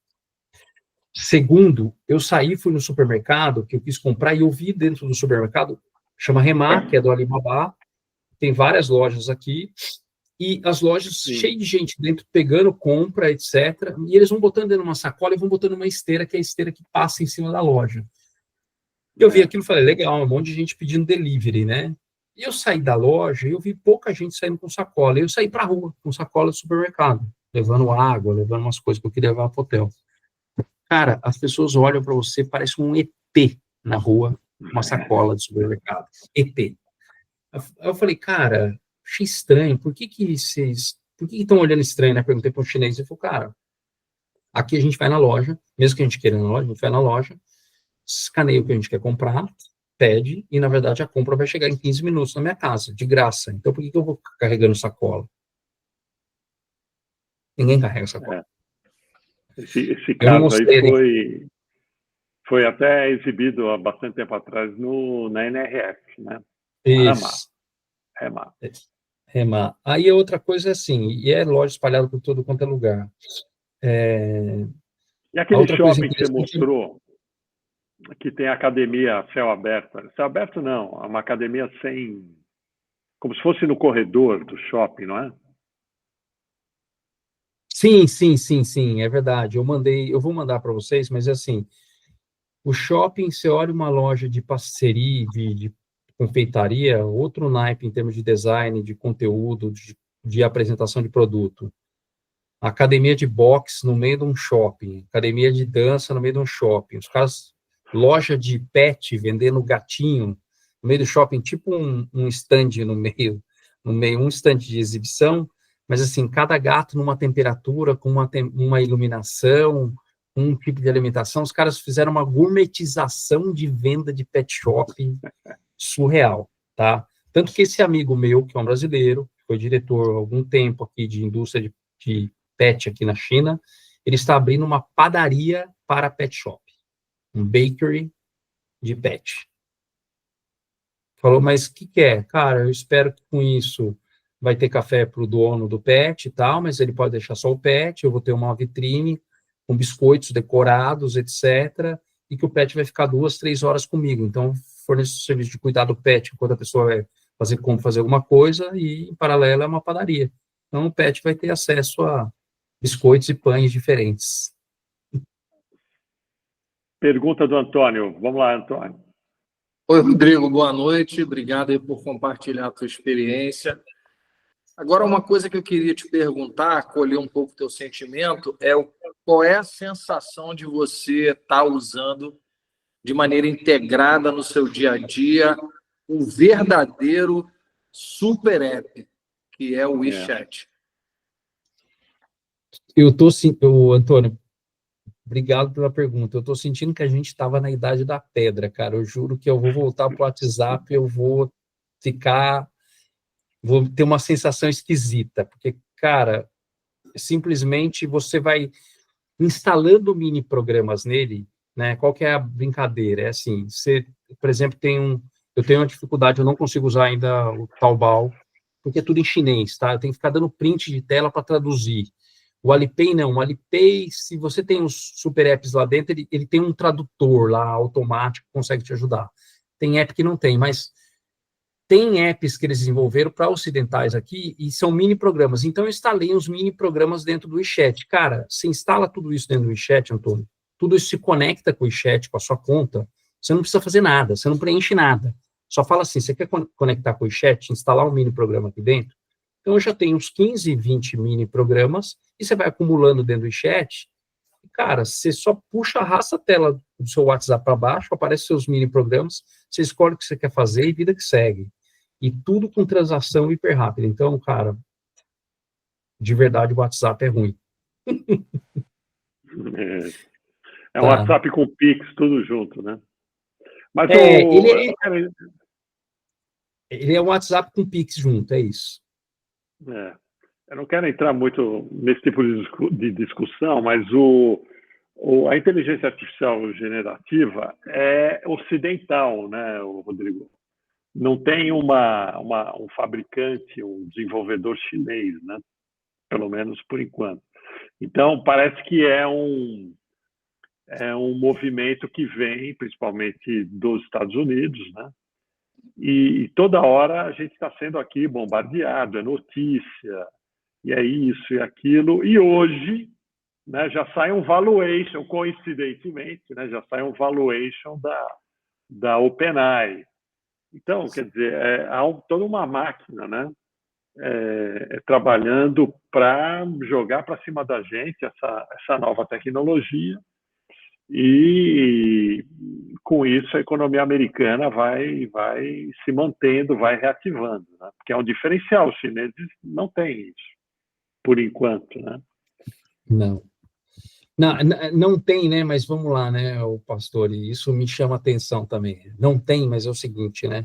Segundo, eu saí, fui no supermercado, que eu quis comprar, e eu vi dentro do supermercado, chama Remar, que é do Alibaba, tem várias lojas aqui, e as lojas cheias de gente dentro, pegando compra, etc., e eles vão botando dentro de uma sacola e vão botando uma esteira, que é a esteira que passa em cima da loja. Eu vi aquilo e falei, legal, um monte de gente pedindo delivery, né? E eu saí da loja e eu vi pouca gente saindo com sacola. Eu saí para a rua com sacola do supermercado, levando água, levando umas coisas que eu queria levar para o hotel. Cara, as pessoas olham para você, parece um ET na rua, uma sacola de supermercado. ET. Eu falei, cara, achei estranho, por que estão olhando estranho, né? Perguntei para um chinês, ele falou, cara, aqui a gente vai na loja, mesmo que a gente queira ir na loja, a gente vai na loja, escaneia o que a gente quer comprar, pede, e na verdade a compra vai chegar em 15 minutos na minha casa, de graça. Então por que eu vou ficar carregando sacola? Ninguém carrega sacola. Esse caso aí foi até exibido há bastante tempo atrás na NRF, né? Remar. Aí a outra coisa é assim, e é loja espalhada por todo quanto é lugar. E aquele shopping que você mostrou, que tem academia a céu aberto. Céu aberto não, é uma academia sem... Como se fosse no corredor do shopping, não é? Sim, é verdade. Eu vou mandar para vocês, mas assim, o shopping, você olha uma loja de passeria, de confeitaria, outro naipe em termos de design, de conteúdo, de apresentação de produto. Academia de boxe no meio de um shopping, academia de dança no meio de um shopping, os caras, loja de pet vendendo gatinho no meio do shopping, tipo um stand no meio, um stand de exibição, mas assim, cada gato numa temperatura, com uma iluminação, um tipo de alimentação, os caras fizeram uma gourmetização de venda de pet shop surreal, tá? Tanto que esse amigo meu, que é um brasileiro, foi diretor há algum tempo aqui de indústria de pet aqui na China, ele está abrindo uma padaria para pet shop, um bakery de pet. Falou, mas o que é? Cara, eu espero que com isso vai ter café para o dono do pet e tal, mas ele pode deixar só o pet, eu vou ter uma vitrine com biscoitos decorados, etc., e que o pet vai ficar 2, 3 horas comigo. Então, forneço o serviço de cuidar do pet enquanto a pessoa vai fazer alguma coisa, e, em paralelo, é uma padaria. Então, o pet vai ter acesso a biscoitos e pães diferentes. Pergunta do Antônio. Vamos lá, Antônio. Oi, Rodrigo, boa noite. Obrigado aí por compartilhar a tua experiência. Agora, uma coisa que eu queria te perguntar, colher um pouco o teu sentimento, qual é a sensação de você estar usando de maneira integrada no seu dia a dia um verdadeiro super app, que é o WeChat? Antônio, obrigado pela pergunta. Eu estou sentindo que a gente estava na idade da pedra, cara. Eu juro que eu vou voltar para o WhatsApp, eu vou ter uma sensação esquisita, porque, cara, simplesmente você vai instalando mini programas nele, né? Qual que é a brincadeira? É assim, por exemplo, eu tenho uma dificuldade, eu não consigo usar ainda o Taobao, porque é tudo em chinês, tá? Eu tenho que ficar dando print de tela para traduzir. O Alipay não, o Alipay, se você tem os super apps lá dentro, ele tem um tradutor lá automático que consegue te ajudar. Tem app que não tem, mas tem apps que eles desenvolveram para ocidentais aqui e são mini programas. Então, eu instalei uns mini programas dentro do WeChat. Cara, você instala tudo isso dentro do WeChat, Antônio, tudo isso se conecta com o WeChat, com a sua conta, você não precisa fazer nada, você não preenche nada. Só fala assim, você quer conectar com o WeChat, instalar um mini programa aqui dentro? Então, eu já tenho uns 15, 20 mini programas e você vai acumulando dentro do WeChat. Cara, você só puxa, arrasta a tela do seu WhatsApp para baixo, aparecem seus mini programas, você escolhe o que você quer fazer e vida que segue. E tudo com transação hiper rápida. Então, cara, de verdade, o WhatsApp é ruim. É um WhatsApp com Pix, tudo junto, né? Mas ele é um WhatsApp com Pix junto, é isso. Eu não quero entrar muito nesse tipo de discussão, mas a inteligência artificial generativa é ocidental, né, Rodrigo? Não tem um fabricante, um desenvolvedor chinês, né? Pelo menos por enquanto. Então, parece que é um movimento que vem, principalmente dos Estados Unidos, né? E toda hora a gente está sendo aqui bombardeado, é notícia, e é isso e aquilo. E hoje, né, já sai um valuation, coincidentemente, né, já sai um valuation da OpenAI. Então, quer dizer, há toda uma máquina, né, trabalhando para jogar para cima da gente essa nova tecnologia, e com isso a economia americana vai se mantendo, vai reativando, né, porque é um diferencial. Os chineses não têm isso, por enquanto, né? Não tem, né? Mas vamos lá, né, o pastor, e isso me chama a atenção também. Não tem, mas é o seguinte, né?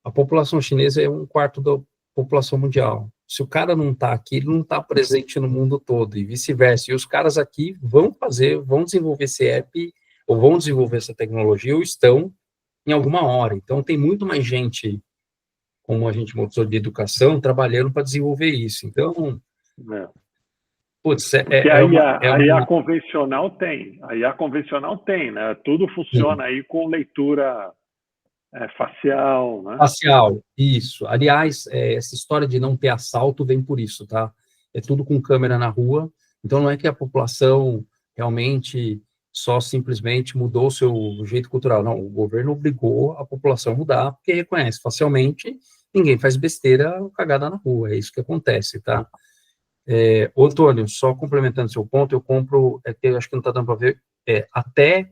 A população chinesa é 1/4 da população mundial. Se o cara não está aqui, ele não está presente no mundo todo, e vice-versa. E os caras aqui vão desenvolver esse app, ou vão desenvolver essa tecnologia, ou estão em alguma hora. Então, tem muito mais gente, como a gente mostrou, de educação, trabalhando para desenvolver isso. Então, putz, aí a convencional tem. Aí a convencional tem, né? Tudo funciona aí com leitura facial, né? Facial, isso. Aliás, essa história de não ter assalto vem por isso, tá? é tudo com câmera na rua, então não é que a população realmente só simplesmente mudou o seu jeito cultural, não, o governo obrigou a população a mudar, porque reconhece facialmente, ninguém faz besteira ou cagada na rua, é isso que acontece, tá? Ô, Antônio, só complementando seu ponto, eu compro, que eu acho que não está dando para ver, até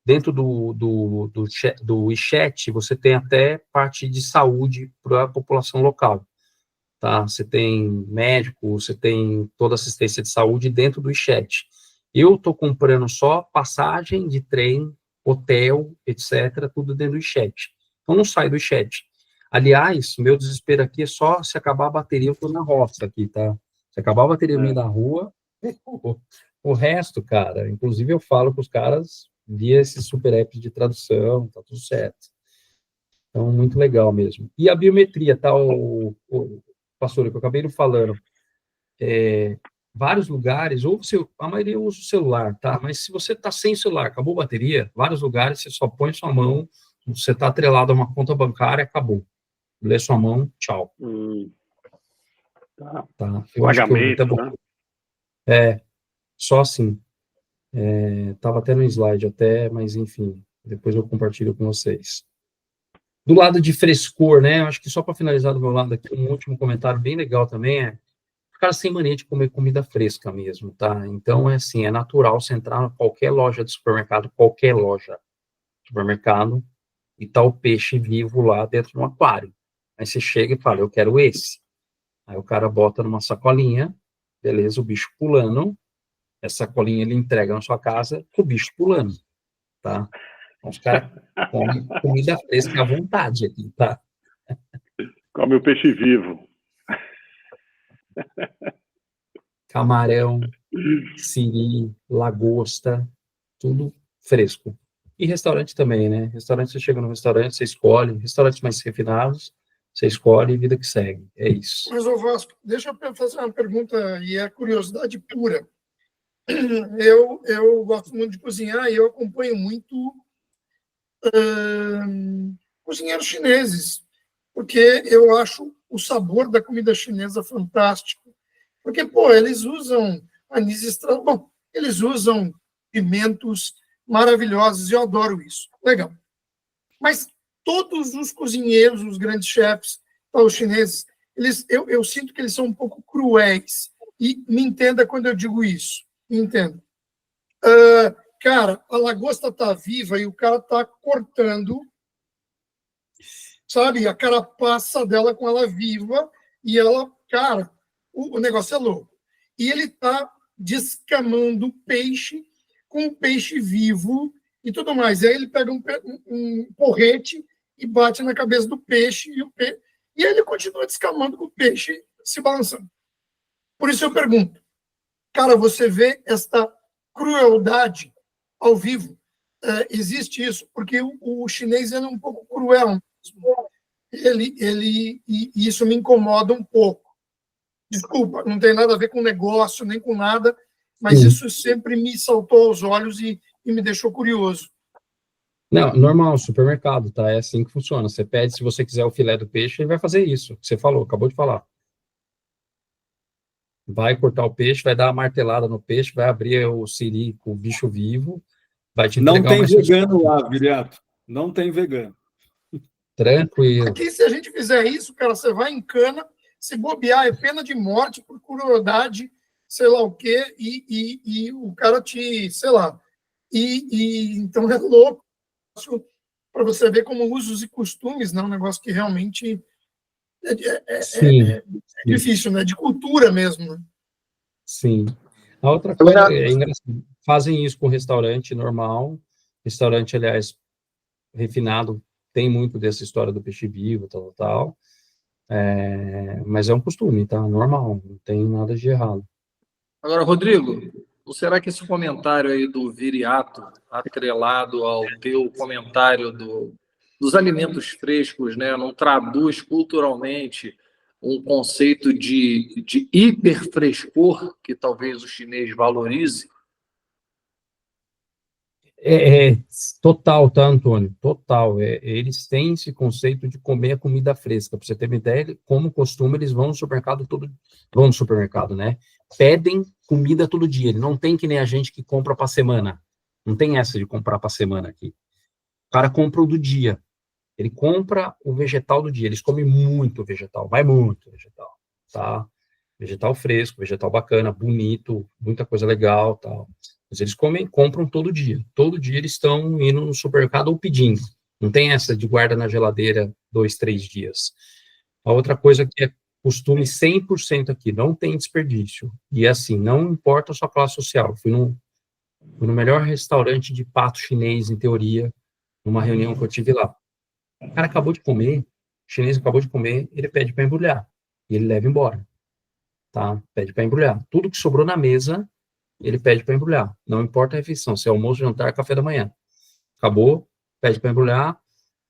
dentro do WeChat, você tem até parte de saúde para a população local, tá? Você tem médico, você tem toda assistência de saúde dentro do WeChat. Eu estou comprando só passagem de trem, hotel, etc., tudo dentro do WeChat. Então, não sai do WeChat. Aliás, meu desespero aqui é só se acabar a bateria, eu estou na roça aqui, tá? Se acabar a bateria minha da rua, o resto, cara, inclusive eu falo para os caras via esses super apps de tradução, tá tudo certo. Então, muito legal mesmo. E a biometria, tá, o pastor, que eu acabei não falando, vários lugares, ou a maioria usa o celular, tá? Mas se você tá sem celular, acabou a bateria, vários lugares você só põe sua mão, você tá atrelado a uma conta bancária, acabou. Lê sua mão, tchau. Tá. Eu acho que Pagamento, né? Só assim. Tava até no slide até, mas enfim, depois eu compartilho com vocês. Do lado de frescor, né? Eu acho que só para finalizar do meu lado aqui, um último comentário bem legal também os caras têm mania de comer comida fresca mesmo, tá? Então, é natural você entrar em qualquer loja de supermercado, e tá o peixe vivo lá dentro de um aquário. Aí você chega e fala, eu quero esse. Aí o cara bota numa sacolinha, beleza, o bicho pulando, essa sacolinha ele entrega na sua casa com o bicho pulando, tá? Então, os caras comem comida fresca à vontade aqui, tá? Come o peixe vivo. Camarão, siri, lagosta, tudo fresco. E restaurante também, né? Restaurante, você chega no restaurante, você escolhe, restaurantes mais refinados, você escolhe e vida que segue. É isso. Mas, ô Vasco, deixa eu fazer uma pergunta, e é curiosidade pura. Eu gosto muito de cozinhar e eu acompanho muito cozinheiros chineses, porque eu acho o sabor da comida chinesa fantástico. Porque, pô, eles usam anis estrelado, bom, eles usam pimentos maravilhosos, e eu adoro isso. Legal. Mas todos os cozinheiros, os grandes chefs, os chineses, eu sinto que eles são um pouco cruéis. E me entenda quando eu digo isso. Me entenda. Cara, a lagosta está viva e o cara está cortando, sabe, a carapaça dela com ela viva, e ela, cara, o negócio é louco. E ele está descamando peixe com peixe vivo e tudo mais. E aí ele pega um porrete e bate na cabeça do peixe, e aí ele continua descamando com o peixe se balançando. Por isso eu pergunto, cara, você vê esta crueldade ao vivo? Existe isso? Porque o chinês é um pouco cruel. E isso me incomoda um pouco. Desculpa, não tem nada a ver com negócio, nem com nada, mas isso sempre me saltou aos olhos e me deixou curioso. Não, normal, supermercado, tá? É assim que funciona. Você pede, se você quiser o filé do peixe, ele vai fazer isso. Você falou, acabou de falar. Vai cortar o peixe, vai dar uma martelada no peixe, vai abrir o siri com o bicho vivo, vai te entregar. Não tem vegano lá, Viriato. Não tem vegano. Tranquilo. Aqui, se a gente fizer isso, cara, você vai em cana, se bobear, é pena de morte por crueldade, sei lá o quê, e o cara te, sei lá. Então é louco para você ver como usos e costumes, né? Um negócio que realmente é difícil, né? De cultura mesmo, né? Sim. A outra coisa é engraçado. Fazem isso com restaurante normal. Restaurante, aliás, refinado, tem muito dessa história do peixe vivo, tal. Mas é um costume, tá? Normal, não tem nada de errado. Agora, Rodrigo, será que esse comentário aí do Viriato, atrelado ao teu comentário dos alimentos frescos, né, não traduz culturalmente um conceito de hiperfrescor que talvez o chinês valorize? Total, tá, Antônio? Total. Eles têm esse conceito de comer a comida fresca. Para você ter uma ideia, como costume, eles vão no supermercado vão no supermercado, né? Pedem comida todo dia. Ele não tem que nem a gente que compra para semana. Não tem essa de comprar para semana aqui. O cara compra o do dia. Ele compra o vegetal do dia. Eles comem muito vegetal, vai muito vegetal, tá? Vegetal fresco, vegetal bacana, bonito, muita coisa legal, tal. Mas eles compram todo dia. Todo dia eles estão indo no supermercado ou pedindo. Não tem essa de guarda na geladeira 2, 3 dias. A outra coisa que é costume 100% aqui, não tem desperdício. E assim, não importa a sua classe social. Fui no melhor restaurante de pato chinês, em teoria, numa reunião que eu tive lá. O cara acabou de comer, o chinês acabou de comer, ele pede para embrulhar. E ele leva embora. Tá? Pede para embrulhar. Tudo que sobrou na mesa, ele pede para embrulhar. Não importa a refeição, se é almoço, jantar, café da manhã. Acabou, pede para embrulhar.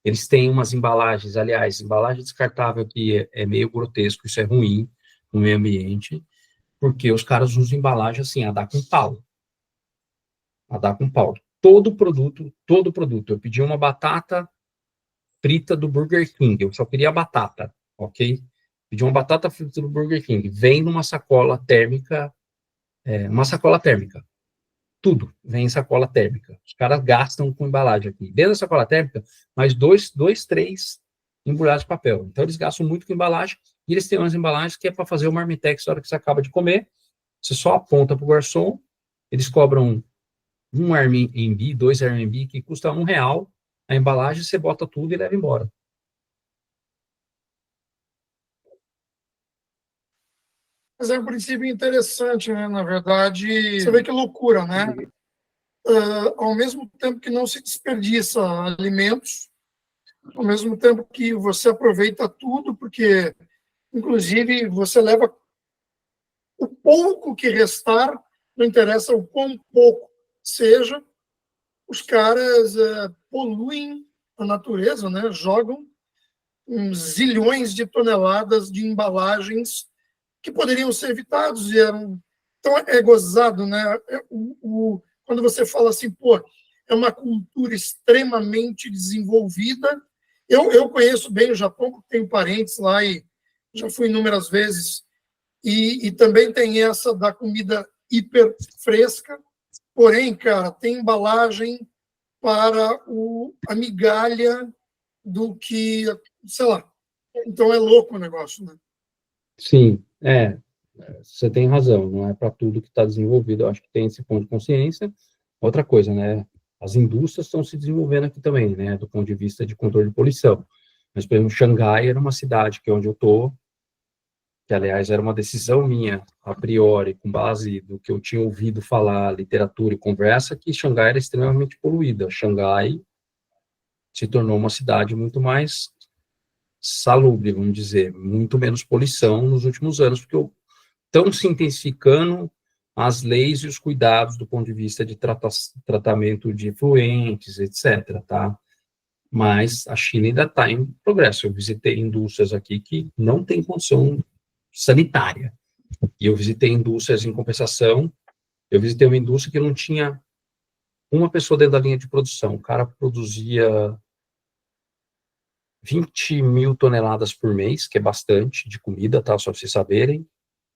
Eles têm umas embalagens, aliás, embalagem descartável que é meio grotesco, isso é ruim no meio ambiente, porque os caras usam embalagem assim, a dar com pau. A dar com pau. Todo produto. Eu pedi uma batata frita do Burger King, eu só queria a batata, ok? Pedi uma batata frita do Burger King, vem numa sacola térmica, tudo vem em sacola térmica. Os caras gastam com embalagem aqui. Dentro da sacola térmica, mais três embrulhados de papel. Então, eles gastam muito com embalagem, e eles têm umas embalagens que é para fazer o marmitex na hora que você acaba de comer, você só aponta para o garçom, eles cobram um Airbnb, 2 Airbnb, que custa R$1, a embalagem, você bota tudo e leva embora. Mas é um princípio interessante, né? Na verdade, você vê que loucura, né? Ao mesmo tempo que não se desperdiça alimentos, ao mesmo tempo que você aproveita tudo, porque, inclusive, você leva o pouco que restar, não interessa o quão pouco seja, os caras poluem a natureza, né? Jogam uns zilhões de toneladas de embalagens que poderiam ser evitados e eram. Então é gozado, né? Quando você fala assim, pô, é uma cultura extremamente desenvolvida. Eu conheço bem o Japão, porque tenho parentes lá e já fui inúmeras vezes. E também tem essa da comida hiper fresca. Porém, cara, tem embalagem para a migalha do que, sei lá. Então é louco o negócio, né? Sim, você tem razão, não é para tudo que está desenvolvido, eu acho que tem esse ponto de consciência. Outra coisa, né, as indústrias estão se desenvolvendo aqui também, né, do ponto de vista de controle de poluição. Mas, por exemplo, Xangai era uma cidade que é onde eu estou, que, aliás, era uma decisão minha, a priori, com base do que eu tinha ouvido falar, literatura e conversa, que Xangai era extremamente poluída. Xangai se tornou uma cidade muito mais salubre, vamos dizer, muito menos poluição nos últimos anos, porque estão se intensificando as leis e os cuidados do ponto de vista de tratamento de efluentes, etc., tá? Mas a China ainda está em progresso. Eu visitei indústrias aqui que não têm condição sanitária. E eu visitei indústrias em compensação. Eu visitei uma indústria que não tinha uma pessoa dentro da linha de produção. O cara produzia 20 mil toneladas por mês, que é bastante, de comida, tá? Só para vocês saberem.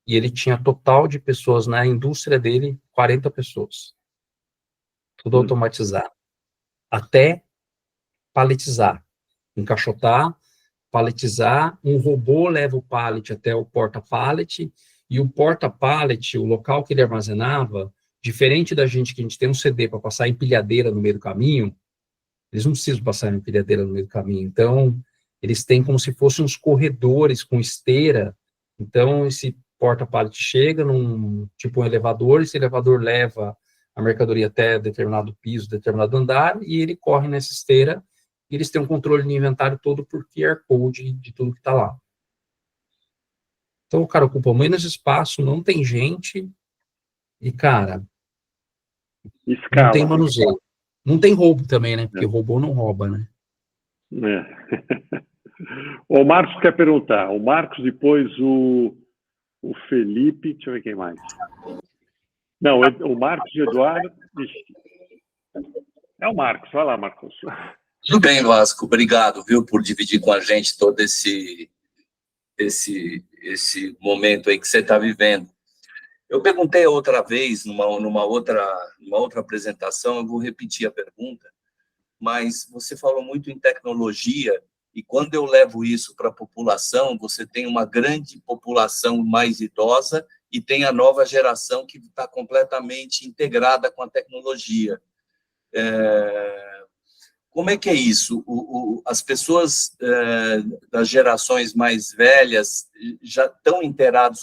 E ele tinha total de pessoas na indústria dele, 40 pessoas. Tudo automatizado. Até paletizar. Encaixotar, paletizar, um robô leva o pallet até o porta-pallet, e o porta-pallet, o local que ele armazenava, diferente da gente que a gente tem um CD para passar empilhadeira no meio do caminho, eles não precisam passar empilhadeira no meio do caminho. Então, eles têm como se fossem uns corredores com esteira. Então, esse porta-pallet chega num tipo um elevador, esse elevador leva a mercadoria até determinado piso, determinado andar, e ele corre nessa esteira, e eles têm um controle de inventário todo por QR Code de tudo que está lá. Então, o cara ocupa menos espaço, não tem gente, e, cara, Escala. não tem manuseio. Não tem roubo também, né? Porque robô não rouba, né? O Marcos quer perguntar. O Marcos, depois o Felipe, deixa eu ver quem mais. Não, o Marcos e o Eduardo. É o Marcos. Vai lá, Marcos. Tudo bem, Vasco. Obrigado, viu, por dividir com a gente todo esse momento aí que você está vivendo. Eu perguntei outra vez, numa outra apresentação, eu vou repetir a pergunta, mas você falou muito em tecnologia, e quando eu levo isso para a população, você tem uma grande população mais idosa e tem a nova geração que está completamente integrada com a tecnologia. Como é que é isso? As pessoas das gerações mais velhas já estão inteiradas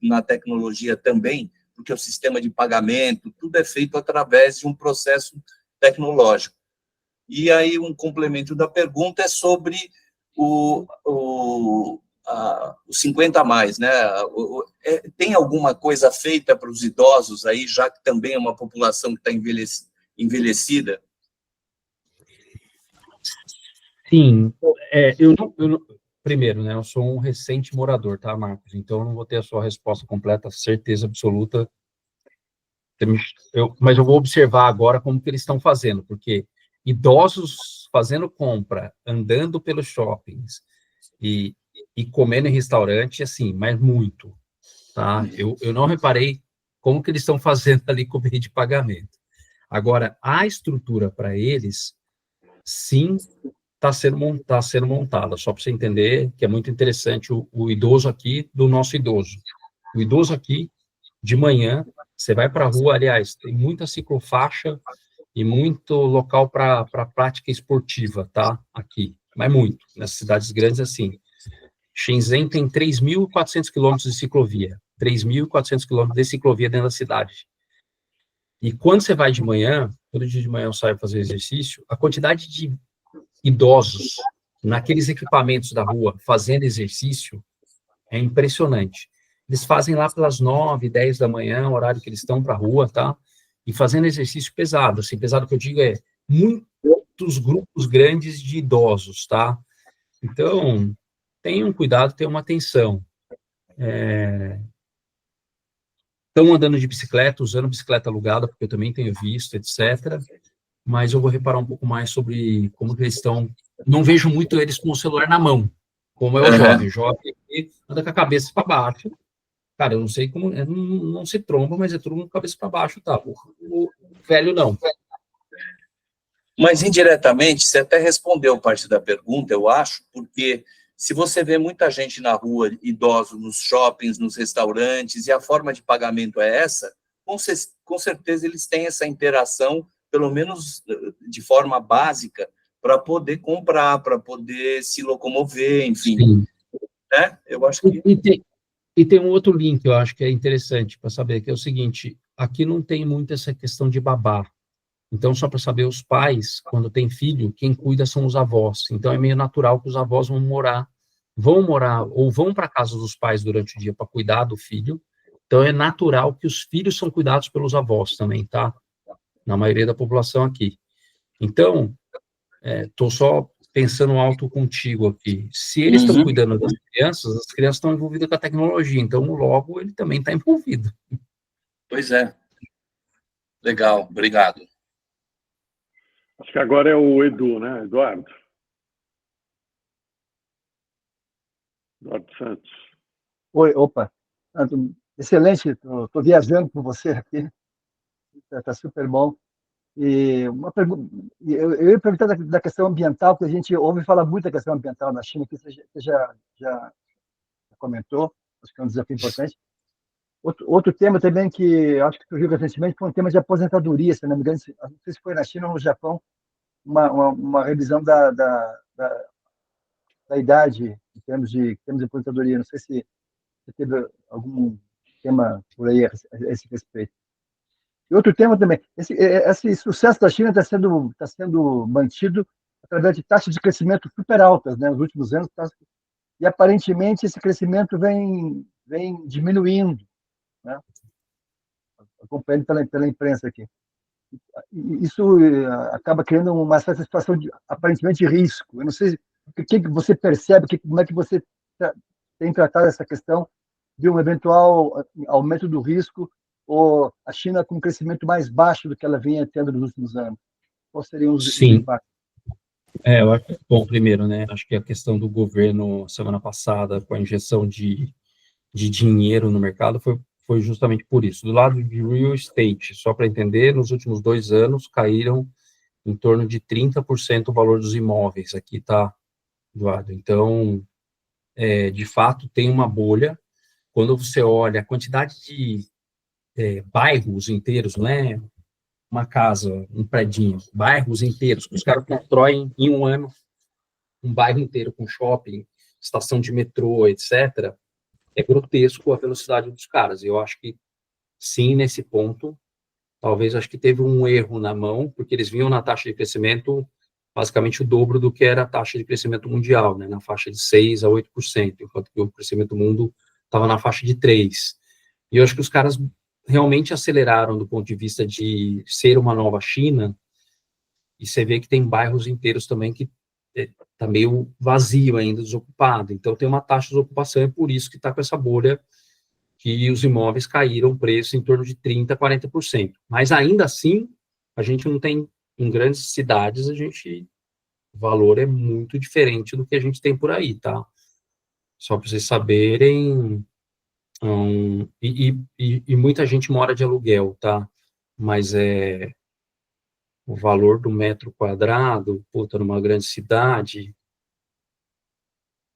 na tecnologia também, porque o sistema de pagamento, tudo é feito através de um processo tecnológico. E aí, um complemento da pergunta é sobre o 50 a mais, né? Tem alguma coisa feita para os idosos aí, já que também é uma população que está envelhecida? Sim, primeiro, né, eu sou um recente morador, tá, Marcos? Então, eu não vou ter a sua resposta completa, certeza absoluta, mas eu vou observar agora como que eles estão fazendo, porque idosos fazendo compra, andando pelos shoppings e comendo em restaurante, assim, mas muito, tá? Eu não reparei como que eles estão fazendo ali com o meio de pagamento. Agora, a estrutura para eles, sim, está sendo montada, só para você entender que é muito interessante o idoso aqui do nosso idoso. O idoso aqui, de manhã, você vai para a rua, aliás, tem muita ciclofaixa e muito local para prática esportiva, tá? Aqui, mas muito. Nas cidades grandes, assim. Shenzhen tem 3.400 quilômetros de ciclovia. 3.400 quilômetros de ciclovia dentro da cidade. E quando você vai de manhã, todo dia de manhã eu saio fazer exercício, a quantidade de idosos naqueles equipamentos da rua fazendo exercício é impressionante. Eles fazem lá pelas 9, 10 da manhã, o horário que eles estão para a rua, tá? E fazendo exercício pesado, assim, pesado que eu digo é muitos grupos grandes de idosos, tá? Então, tenham cuidado, tenham uma atenção. Estão andando de bicicleta, usando bicicleta alugada, porque eu também tenho visto, etc. Mas eu vou reparar um pouco mais sobre como que eles estão. Não vejo muito eles com o celular na mão, como é o jovem. O jovem anda com a cabeça para baixo. Cara, eu não sei como, não se tromba, mas é tudo com a cabeça para baixo, tá? O velho não. Mas, indiretamente, você até respondeu parte da pergunta, eu acho, porque se você vê muita gente na rua, idosos, nos shoppings, nos restaurantes, e a forma de pagamento é essa, com certeza eles têm essa interação, pelo menos de forma básica, para poder comprar, para poder se locomover, enfim. Sim. Né? Eu acho que... E tem um outro link, eu acho que é interessante para saber, que é o seguinte, aqui não tem muito essa questão de babá. Então, só para saber, os pais, quando tem filho, quem cuida são os avós. Então, é meio natural que os avós vão morar ou vão para a casa dos pais durante o dia para cuidar do filho. Então, é natural que os filhos são cuidados pelos avós também, tá? Na maioria da população aqui. Então, estou só pensando alto contigo aqui. Se eles estão cuidando das crianças, as crianças estão envolvidas com a tecnologia, então, logo, ele também está envolvido. Pois é. Legal, obrigado. Acho que agora é o Edu, né, Eduardo? Eduardo Santos. Oi, opa. Excelente, estou viajando com você aqui. Está super bom. E uma pergunta, eu ia perguntar da questão ambiental, porque a gente ouve falar muito da questão ambiental na China, que você já comentou, acho que é um desafio importante. Outro tema também que acho que surgiu recentemente foi um tema de aposentadoria, se não me engano, não sei se foi na China ou no Japão, uma revisão da idade em termos de aposentadoria. Não sei se teve algum tema por aí a esse respeito. E outro tema também, esse sucesso da China está sendo mantido através de taxas de crescimento super altas, né, nos últimos anos, e aparentemente esse crescimento vem diminuindo, né, acompanhando pela imprensa aqui. Isso acaba criando uma certa situação aparentemente de risco. Eu não sei o que você percebe, como é que você tem tratado essa questão de um eventual aumento do risco ou a China com um crescimento mais baixo do que ela vinha tendo nos últimos anos. Quais seriam os Sim. impactos? Eu acho, bom, primeiro, né, acho que a questão do governo, semana passada, com a injeção de dinheiro no mercado, foi justamente por isso. Do lado de real estate, só para entender, nos últimos 2 anos, caíram em torno de 30% o valor dos imóveis aqui, tá, Eduardo? Então, de fato, tem uma bolha. Quando você olha a quantidade de bairros inteiros, não é uma casa, um predinho, bairros inteiros, que os caras constroem em um ano, um bairro inteiro com shopping, estação de metrô, etc., é grotesco a velocidade dos caras. Eu acho que, sim, nesse ponto, talvez acho que teve um erro na mão, porque eles vinham na taxa de crescimento basicamente o dobro do que era a taxa de crescimento mundial, né, na faixa de 6% a 8%, enquanto que o crescimento do mundo estava na faixa de 3%. E eu acho que os caras realmente aceleraram do ponto de vista de ser uma nova China, e você vê que tem bairros inteiros também que está meio vazio ainda, desocupado. Então, tem uma taxa de ocupação, é por isso que está com essa bolha que os imóveis caíram o preço em torno de 30% a 40%. Mas, ainda assim, a gente não tem, em grandes cidades, o valor é muito diferente do que a gente tem por aí, tá? Só para vocês saberem, e muita gente mora de aluguel, tá? Mas o valor do metro quadrado, puta, numa grande cidade,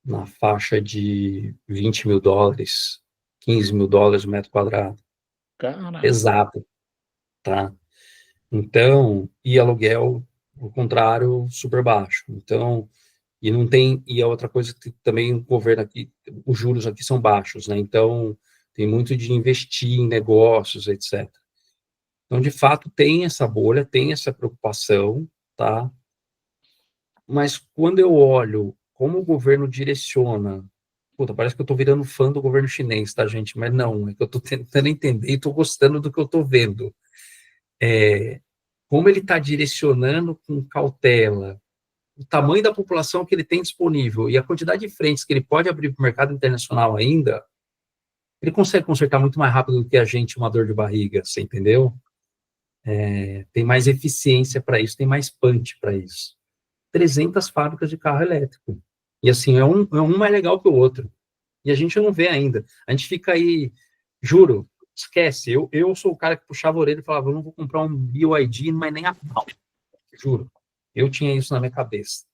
na faixa de $20 mil, $15 mil o metro quadrado. Cara, Exato, tá? Então, e aluguel, ao contrário, super baixo. Então, e não tem, e a outra coisa que também o governo aqui, os juros aqui são baixos, né? Então, tem muito de investir em negócios, etc. Então, de fato, tem essa bolha, tem essa preocupação, tá? Mas quando eu olho como o governo direciona, puta, parece que eu estou virando fã do governo chinês, tá, gente? Mas não, é que eu estou tentando entender e estou gostando do que eu estou vendo. Como ele está direcionando com cautela, o tamanho da população que ele tem disponível e a quantidade de frentes que ele pode abrir para o mercado internacional ainda, ele consegue consertar muito mais rápido do que a gente uma dor de barriga, você entendeu? Tem mais eficiência para isso, tem mais punch para isso. 300 fábricas de carro elétrico. E assim, um mais legal que o outro. E a gente não vê ainda. A gente fica aí, juro, esquece. Eu sou o cara que puxava a orelha e falava, eu não vou comprar um BYD, mas nem a pau. Juro. Eu tinha isso na minha cabeça.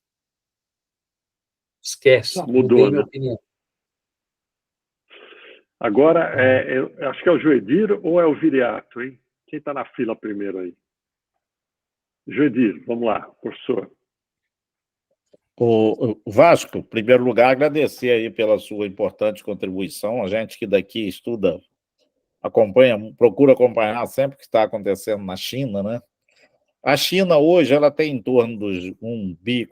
Esquece. Já mudou, mudei né? minha opinião. Agora, eu acho que é o Joedir ou é o Viriato, hein? Quem está na fila primeiro aí? Joedir, vamos lá, professor. o Vasco, em primeiro lugar, agradecer aí pela sua importante contribuição. A gente que daqui estuda, procura acompanhar sempre o que está acontecendo na China, né? A China hoje ela tem em torno dos 1,4 bi,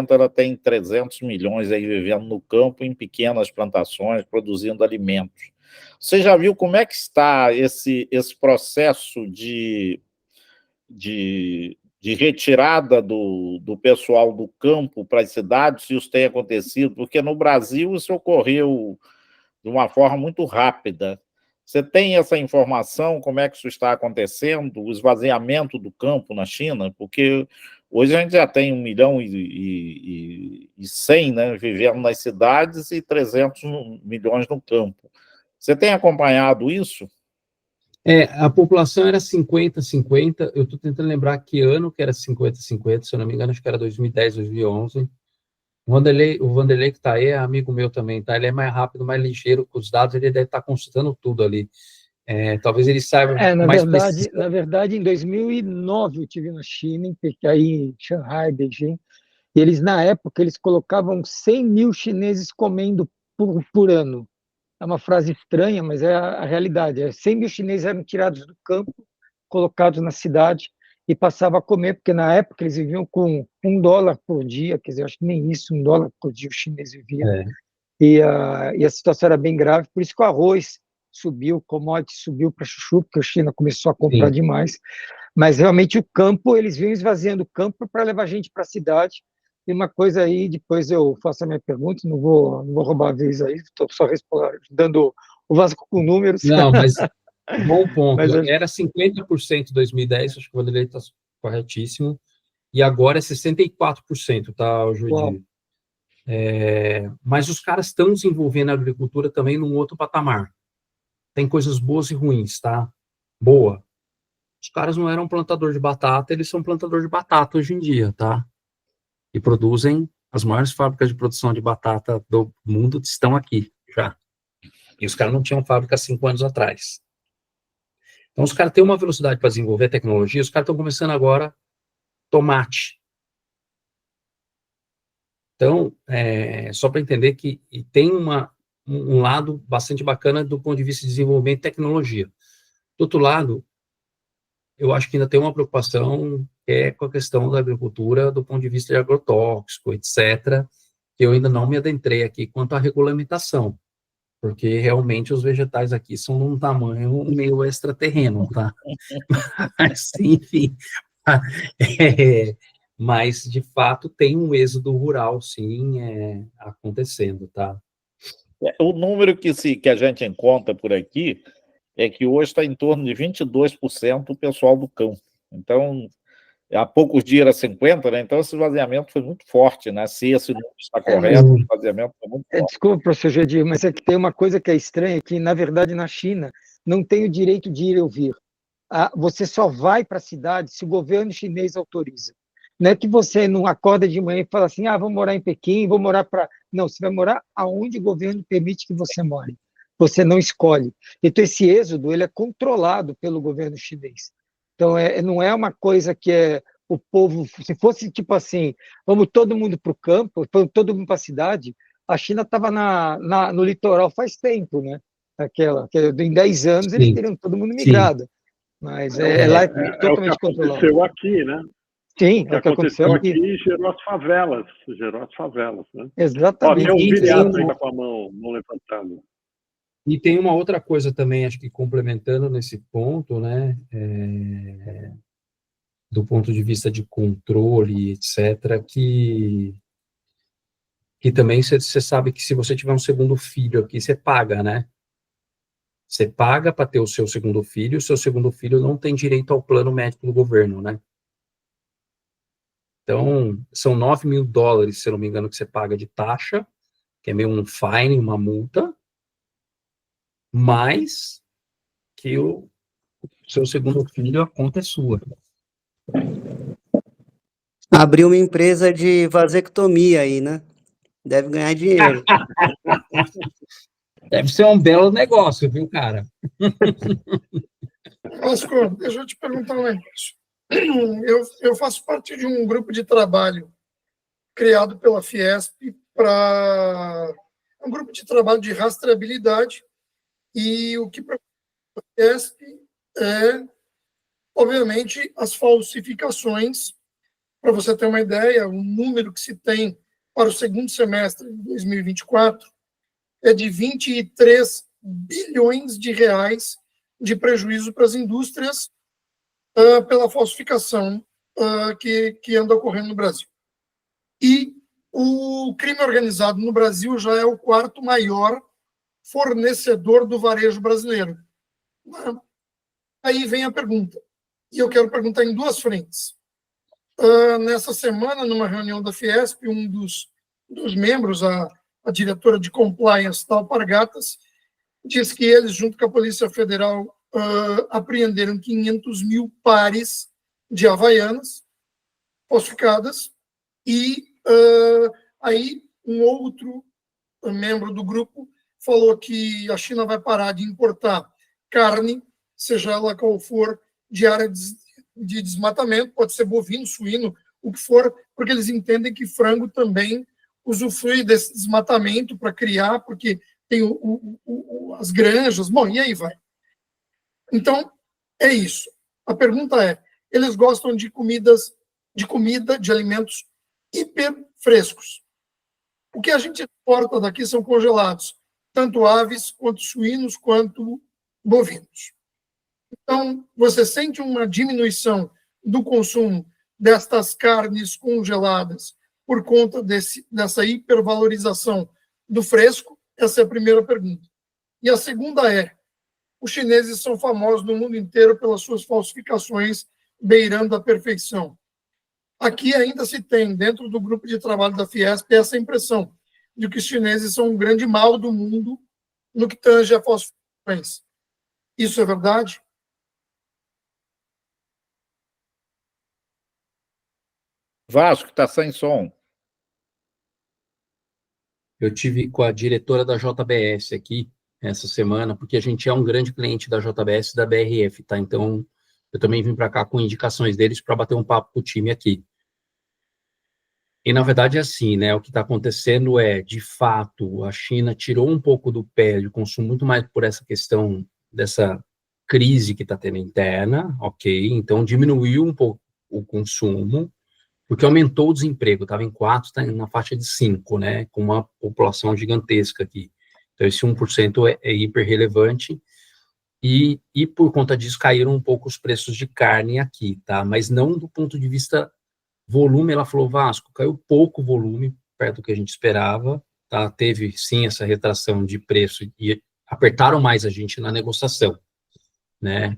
ela tem 300 milhões aí vivendo no campo, em pequenas plantações, produzindo alimentos. Você já viu como é que está esse processo de retirada do pessoal do campo para as cidades, se isso tem acontecido? Porque no Brasil isso ocorreu de uma forma muito rápida. Você tem essa informação, como é que isso está acontecendo, o esvaziamento do campo na China? Porque hoje a gente já tem 1 milhão e 100, né, vivendo nas cidades e 300 milhões no campo. Você tem acompanhado isso? A população era 50-50, eu estou tentando lembrar que ano que era 50-50, se eu não me engano, acho que era 2010, 2011. O Vanderlei que está aí é amigo meu também, tá? Ele é mais rápido, mais ligeiro com os dados, ele deve estar consultando tudo ali. Talvez ele saiba mais preciso. Na verdade, em 2009 eu estive na China, em Pequim, Shanghai, Beijing, e eles, na época, eles colocavam 100 mil chineses comendo por ano. É uma frase estranha, mas é a realidade. 100 mil chineses eram tirados do campo, colocados na cidade e passavam a comer, porque na época eles viviam com $1 por dia, quer dizer, acho que nem isso, $1 por dia o chinês vivia. E a situação era bem grave, por isso que o arroz subiu, o commodity subiu para chuchu, porque a China começou a comprar demais. Mas realmente o campo, eles vinham esvaziando o campo para levar gente para a cidade. E uma coisa aí, depois eu faço a minha pergunta, não vou roubar a vez aí, estou só dando o Vasco com números. Não, mas bom ponto. Mas era 50% em 2010, acho que o Vanderlei está corretíssimo. e agora é 64%, tá, Uau. Júlio? Mas os caras estão desenvolvendo a agricultura também num outro patamar. Tem coisas boas e ruins, tá? Boa. Os caras não eram plantador de batata, eles são plantador de batata hoje em dia, tá? E produzem, as maiores fábricas de produção de batata do mundo estão aqui, já. E os caras não tinham fábrica há 5 anos atrás. Então, os caras têm uma velocidade para desenvolver tecnologia, os caras estão começando agora tomate. Então, só para entender que tem um lado bastante bacana do ponto de vista de desenvolvimento e tecnologia. Do outro lado, eu acho que ainda tem uma preocupação com a questão da agricultura do ponto de vista de agrotóxico, etc., que eu ainda não me adentrei aqui quanto à regulamentação, porque realmente os vegetais aqui são de um tamanho meio extraterreno, tá? Mas, enfim, mas, de fato, tem um êxodo rural, sim, acontecendo, tá? O número que a gente encontra por aqui é que hoje está em torno de 22% o pessoal do campo. Então, há poucos dias era 50%, né? Então esse esvaziamento foi muito forte, né? Se esse número está correto, o esvaziamento foi muito forte. Desculpa, professor Gedir, mas é que tem uma coisa que é estranha, que, na verdade, na China, não tem o direito de ir ou vir. Você só vai para a cidade se o governo chinês autoriza. Não é que você não acorda de manhã e fala assim, vou morar em Pequim, vou morar para... Não, você vai morar aonde o governo permite que você more. Você não escolhe. Então, esse êxodo, ele é controlado pelo governo chinês. Então, não é uma coisa que o povo... Se fosse tipo assim, vamos todo mundo para o campo, vamos todo mundo para a cidade, a China estava no litoral faz tempo, né? Em 10 anos, eles teriam todo mundo migrado. Mas lá é totalmente controlado. Aconteceu aqui, né? Sim, O que aconteceu aqui gerou as favelas, né? Exatamente. Tem um Viriato ainda com a mão levantada. E tem uma outra coisa também, acho que complementando nesse ponto, né, do ponto de vista de controle, etc., que também você sabe que se você tiver um segundo filho aqui, você paga, né? Você paga para ter o seu segundo filho, o seu segundo filho não tem direito ao plano médico do governo, né? Então, são $9.000, se eu não me engano, que você paga de taxa, que é meio um fine, uma multa, mais que o seu segundo filho, a conta é sua. Abriu uma empresa de vasectomia aí, né? Deve ganhar dinheiro. Deve ser um belo negócio, viu, cara? Vasco, deixa eu te perguntar um negócio. Eu faço parte de um grupo de trabalho criado pela Fiesp para um grupo de trabalho de rastreabilidade, e o que preocupa a Fiesp é, obviamente, as falsificações. Para você ter uma ideia, o número que se tem para o segundo semestre de 2024 é de 23 bilhões de reais de prejuízo para as indústrias pela falsificação que anda ocorrendo no Brasil. E o crime organizado no Brasil já é o 4º maior fornecedor do varejo brasileiro. Aí vem a pergunta, e eu quero perguntar em 2 frentes. Nessa semana, numa reunião da Fiesp, um dos membros, a diretora de compliance da Alpargatas, diz que eles, junto com a Polícia Federal, apreenderam 500 mil pares de Havaianas falsificadas, e aí um outro membro do grupo falou que a China vai parar de importar carne, seja ela qual for, de área de desmatamento, pode ser bovino, suíno, o que for, porque eles entendem que frango também usufrui desse desmatamento para criar, porque tem as granjas, bom, e aí vai. Então, é isso. A pergunta é, eles gostam de comida, de alimentos hiper frescos. O que a gente exporta daqui são congelados, tanto aves, quanto suínos, quanto bovinos. Então, você sente uma diminuição do consumo destas carnes congeladas por conta dessa hipervalorização do fresco? Essa é a primeira pergunta. E a segunda é, os chineses são famosos no mundo inteiro pelas suas falsificações beirando a perfeição. Aqui ainda se tem, dentro do grupo de trabalho da Fiesp, essa impressão de que os chineses são um grande mal do mundo no que tange a falsificações. Isso é verdade? Vasco, está sem som. Eu tive com a diretora da JBS aqui essa semana, porque a gente é um grande cliente da JBS e da BRF, tá? Então, eu também vim para cá com indicações deles para bater um papo com o time aqui. E, na verdade, é assim, né? O que está acontecendo é, de fato, a China tirou um pouco do pé de consumo, muito mais por essa questão dessa crise que está tendo interna, ok? Então, diminuiu um pouco o consumo, porque aumentou o desemprego, estava em 4, está na faixa de 5, né? Com uma população gigantesca aqui. Então, esse 1% é hiper relevante. E por conta disso, caíram um pouco os preços de carne aqui, tá? Mas não do ponto de vista volume. Ela falou, Vasco, caiu pouco volume, perto do que a gente esperava, tá? Teve, sim, essa retração de preço e apertaram mais a gente na negociação, né?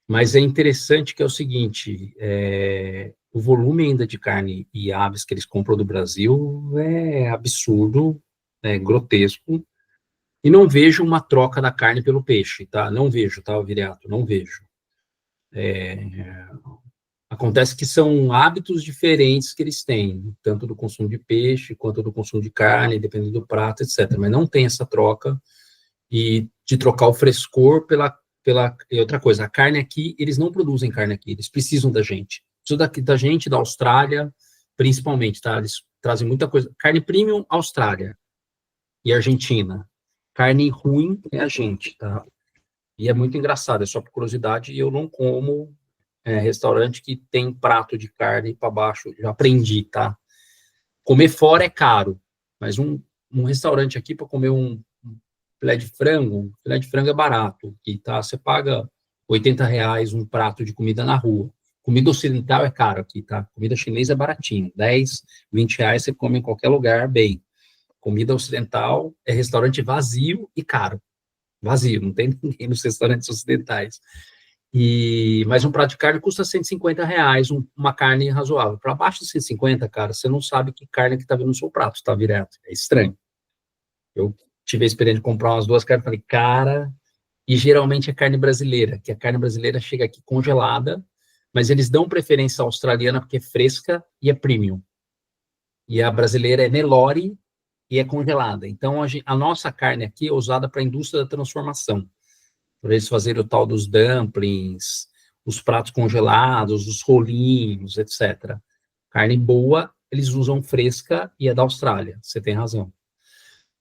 Mas é interessante que é o seguinte, o volume ainda de carne e aves que eles compram do Brasil é absurdo, é grotesco, e não vejo uma troca da carne pelo peixe, tá? Não vejo, tá, Viriato? Não vejo. Acontece que são hábitos diferentes que eles têm, tanto do consumo de peixe, quanto do consumo de carne, dependendo do prato, etc. Mas não tem essa troca, e de trocar o frescor e outra coisa, a carne aqui, eles não produzem carne aqui, eles precisam da gente. Precisam da gente, da Austrália, principalmente, tá? Eles trazem muita coisa. Carne premium, Austrália e Argentina. Carne ruim é a gente, tá? E é muito engraçado, é só por curiosidade, e eu não como restaurante que tem prato de carne para baixo, já aprendi, tá? Comer fora é caro, mas um restaurante aqui para comer um filé de frango é barato, e tá? Você paga R$80 um prato de comida na rua. Comida ocidental é caro aqui, tá? Comida chinesa é baratinho, 10, 20 reais você come em qualquer lugar bem. Comida ocidental é restaurante vazio e caro. Vazio, não tem ninguém nos restaurantes ocidentais. Mas um prato de carne custa R$150, uma carne razoável. Para baixo de 150, cara, você não sabe que carne que tá vindo no seu prato, tá direto. É estranho. Eu tive a experiência de comprar umas 2 carnes, falei, cara, e geralmente é carne brasileira, que a carne brasileira chega aqui congelada, mas eles dão preferência à australiana porque é fresca e é premium. E a brasileira é Nelore e é congelada. Então, a nossa carne aqui é usada para a indústria da transformação, para eles fazerem o tal dos dumplings, os pratos congelados, os rolinhos, etc. Carne boa, eles usam fresca e é da Austrália, você tem razão.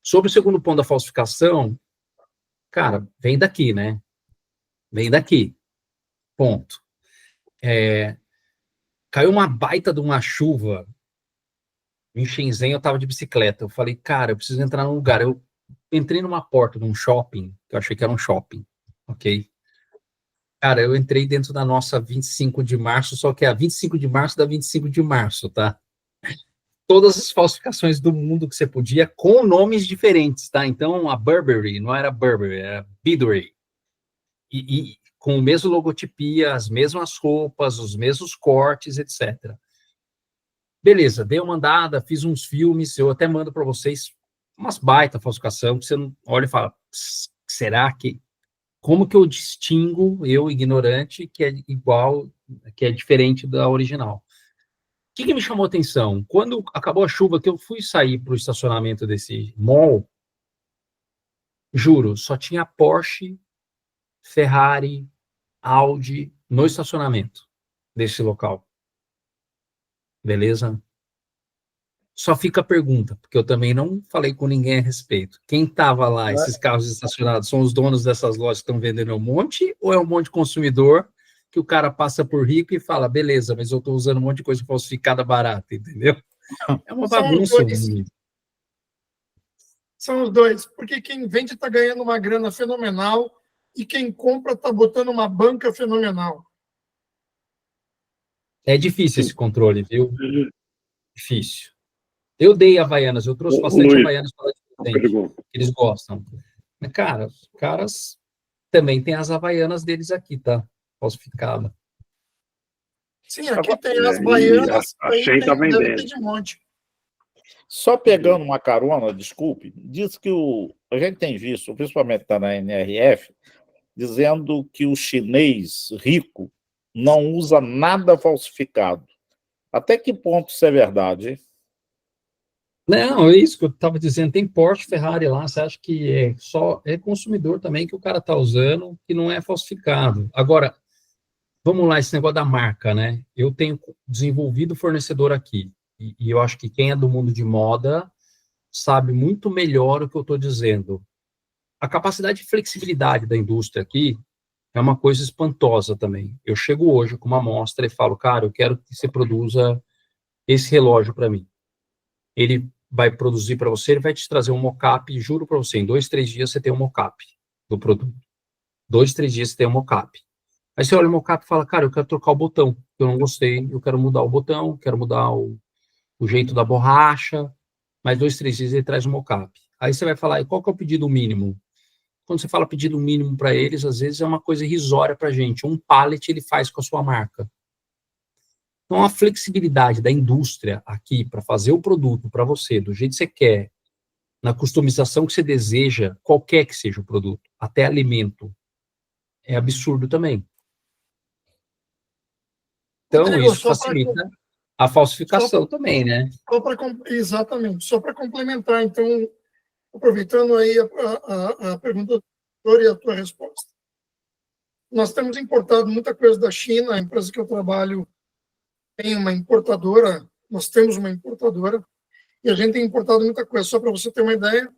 Sobre o segundo ponto da falsificação, cara, vem daqui, né? Vem daqui. Ponto. Caiu uma baita de uma chuva em Shenzhen, eu estava de bicicleta. Eu falei, cara, eu preciso entrar num lugar. Eu entrei numa porta de um shopping, que eu achei que era um shopping, ok? Cara, eu entrei dentro da nossa 25 de março, só que é a 25 de março da 25 de março, tá? Todas as falsificações do mundo que você podia, com nomes diferentes, tá? Então, a Burberry não era Burberry, era Bidbury. E com a mesma logotipia, as mesmas roupas, os mesmos cortes, etc. Beleza, dei uma andada, fiz uns filmes, eu até mando para vocês umas baita falsificação, que você não olha e fala, será que... Como que eu distingo, eu, ignorante, que é igual, que é diferente da original? O que me chamou a atenção? Quando acabou a chuva, que eu fui sair para o estacionamento desse mall, juro, só tinha Porsche, Ferrari, Audi no estacionamento desse local. Beleza? Só fica a pergunta, porque eu também não falei com ninguém a respeito. Quem estava lá, esses carros estacionados, são os donos dessas lojas que estão vendendo um monte, ou é um monte de consumidor que o cara passa por rico e fala, beleza, mas eu estou usando um monte de coisa falsificada barata, entendeu? É uma bagunça. São os dois, porque quem vende está ganhando uma grana fenomenal e quem compra está botando uma banca fenomenal. É difícil esse controle, viu? Difícil. Eu dei Havaianas, eu trouxe bastante Havaianas para eles gostam. Mas, cara, os caras também têm as Havaianas deles aqui, tá? Falsificada. Sim, aqui Agora, tem as E baianas, a aí Shein está deve ter vendendo. de monte. só pegando uma carona, desculpe, diz que a gente tem visto, principalmente está na NRF, dizendo que o chinês rico não usa nada falsificado. Até que ponto isso é verdade, hein? Não, é isso que eu estava dizendo. Tem Porsche, Ferrari lá. Você acha que é consumidor também que o cara está usando, que não é falsificado. Agora, vamos lá, esse negócio da marca, né? Eu tenho desenvolvido fornecedor aqui, e eu acho que quem é do mundo de moda sabe muito melhor o que eu estou dizendo. A capacidade de flexibilidade da indústria aqui é uma coisa espantosa também. Eu chego hoje com uma amostra e falo, cara, eu quero que você produza esse relógio para mim. Ele vai produzir para você, ele vai te trazer um mockup, e juro para você, em 2, 3 dias você tem um mockup do produto. 2, 3 dias você tem um mockup. Aí você olha o mockup e fala, cara, eu quero trocar o botão, eu não gostei, eu quero mudar o botão, quero mudar o jeito da borracha, mas 2, 3 dias ele traz um mockup. Aí você vai falar, e qual que é o pedido mínimo? Quando você fala pedido mínimo para eles, às vezes é uma coisa irrisória para a gente. Um pallet ele faz com a sua marca. Então, a flexibilidade da indústria aqui para fazer o produto para você, do jeito que você quer, na customização que você deseja, qualquer que seja o produto, até alimento, é absurdo também. Então, Rodrigo, isso facilita a falsificação também, né? Exatamente. Só para complementar, então, aproveitando aí a pergunta do doutor e a tua resposta. Nós temos importado muita coisa da China, a empresa que eu trabalho tem uma importadora, nós temos uma importadora, e a gente tem importado muita coisa. Só para você ter uma ideia,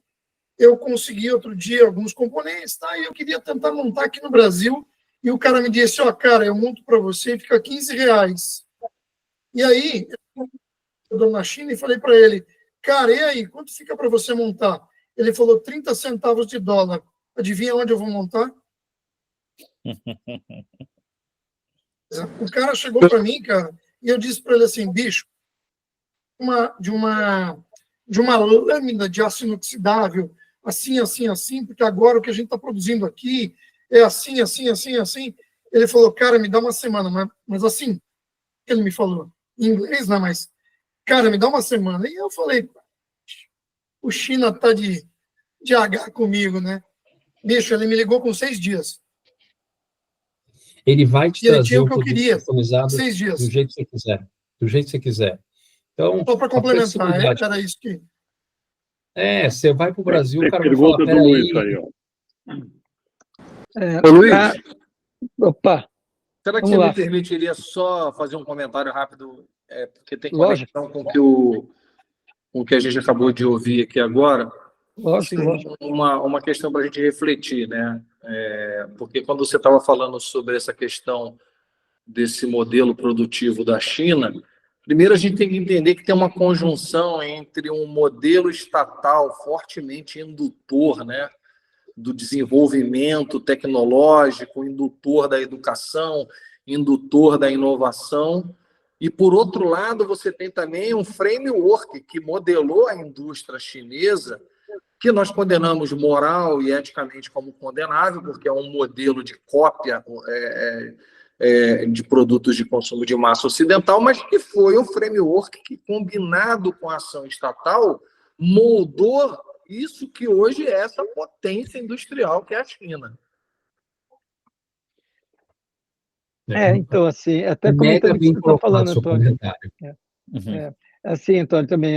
eu consegui outro dia alguns componentes, tá? E eu queria tentar montar aqui no Brasil, e o cara me disse, ó, cara, eu monto para você e fica R$15. E aí, eu dou na China e falei para ele, cara, e aí, quanto fica para você montar? Ele falou 30 centavos de dólar. Adivinha onde eu vou montar? O cara chegou para mim, cara, e eu disse para ele assim, bicho, de uma lâmina de aço inoxidável, assim, assim, assim, porque agora o que a gente está produzindo aqui é assim, assim, assim, assim. Ele falou, cara, me dá uma semana, mas assim, ele me falou, em inglês, né, mas, cara, me dá uma semana. E eu falei, o China tá de H comigo, né? Bicho, ele me ligou com 6 dias. Ele vai te E ele trazer tinha o o que eu produto queria, customizado 6 dias. do jeito que você quiser. Do jeito que você quiser. Então, Só para a complementar, flexibilidade. era isso que... Você vai para o Brasil, o Tem cara vai falar, pergunta do Luiz peraí... aí, ó. Ô, Luiz, Opa, será que vamos você lá. me permitiria só fazer um comentário rápido, porque tem Lógico. conexão com o que a gente acabou de ouvir aqui agora? Lógico, Assim, lógico. uma questão para a gente refletir, né? Porque quando você estava falando sobre essa questão desse modelo produtivo da China, primeiro a gente tem que entender que tem uma conjunção entre um modelo estatal fortemente indutor, né, do desenvolvimento tecnológico, indutor da educação, indutor da inovação, e por outro lado você tem também um framework que modelou a indústria chinesa, que nós condenamos moral e eticamente como condenável, porque é um modelo de cópia de produtos de consumo de massa ocidental, mas que foi um framework que, combinado com a ação estatal, moldou isso que hoje é essa potência industrial que é a China. Então, assim, até Mega comentando o que bem você está colocado falando, seu Antônio. comentário. Assim, Antônio, também,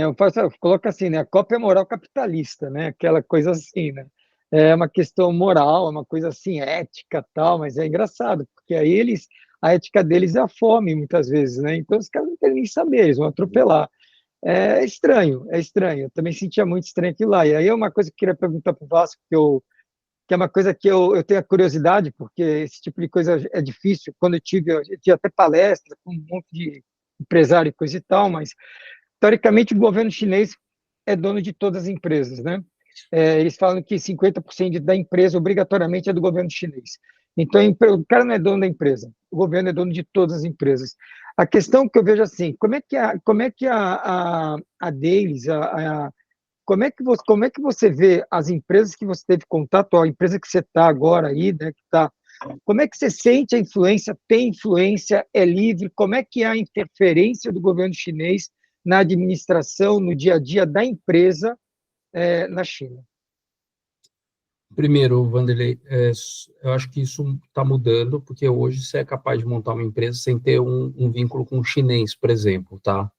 coloco assim, né, a cópia moral capitalista, né, aquela coisa assim, né, é uma questão moral, é uma coisa assim, ética, tal, mas é engraçado, porque aí a ética deles é a fome, muitas vezes, né, então os caras não querem nem saber, eles vão atropelar. É estranho, eu também sentia muito estranho aquilo lá, e aí é uma coisa que eu queria perguntar para o Vasco, que é uma coisa que eu tenho a curiosidade, porque esse tipo de coisa é difícil, quando eu tive até palestra com um monte de empresário e coisa e tal, mas teoricamente, o governo chinês é dono de todas as empresas, né? Eles falam que 50% da empresa obrigatoriamente é do governo chinês. Então, o cara não é dono da empresa, o governo é dono de todas as empresas. A questão que eu vejo assim, como é que a Dailies, como é que você vê as empresas que você teve contato, a empresa que você está agora aí, né, que está Como é que você sente a influência? Tem influência? É livre? Como é que é a interferência do governo chinês na administração, no dia a dia da empresa na China? Primeiro, Vanderlei, eu acho que isso está mudando, porque hoje você é capaz de montar uma empresa sem ter um vínculo com o chinês, por exemplo, tá?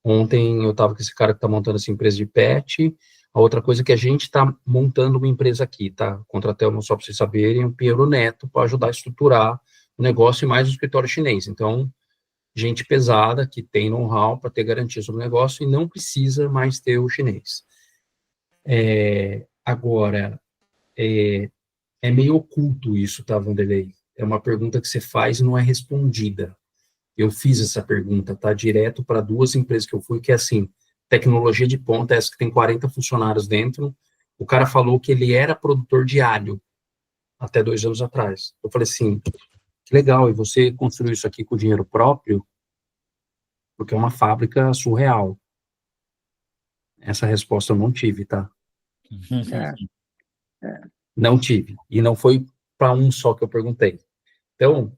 Ontem eu estava com esse cara que está montando essa empresa de pet. A outra coisa é que a gente está montando uma empresa aqui, tá? Contratei só para vocês saberem, o Piero Neto, para ajudar a estruturar o negócio e mais o escritório chinês. Então, gente pesada, que tem know-how para ter garantia sobre o negócio e não precisa mais ter o chinês. Agora, é meio oculto isso, tá, Vanderlei? É uma pergunta que você faz e não é respondida. Eu fiz essa pergunta, tá, direto para 2 empresas que eu fui, que é assim, tecnologia de ponta, essa que tem 40 funcionários dentro. O cara falou que ele era produtor de alho até 2 anos atrás. Eu falei assim, que legal, e você construiu isso aqui com dinheiro próprio? Porque é uma fábrica surreal. Essa resposta eu não tive, tá? Não tive. E não foi para um só que eu perguntei. Então,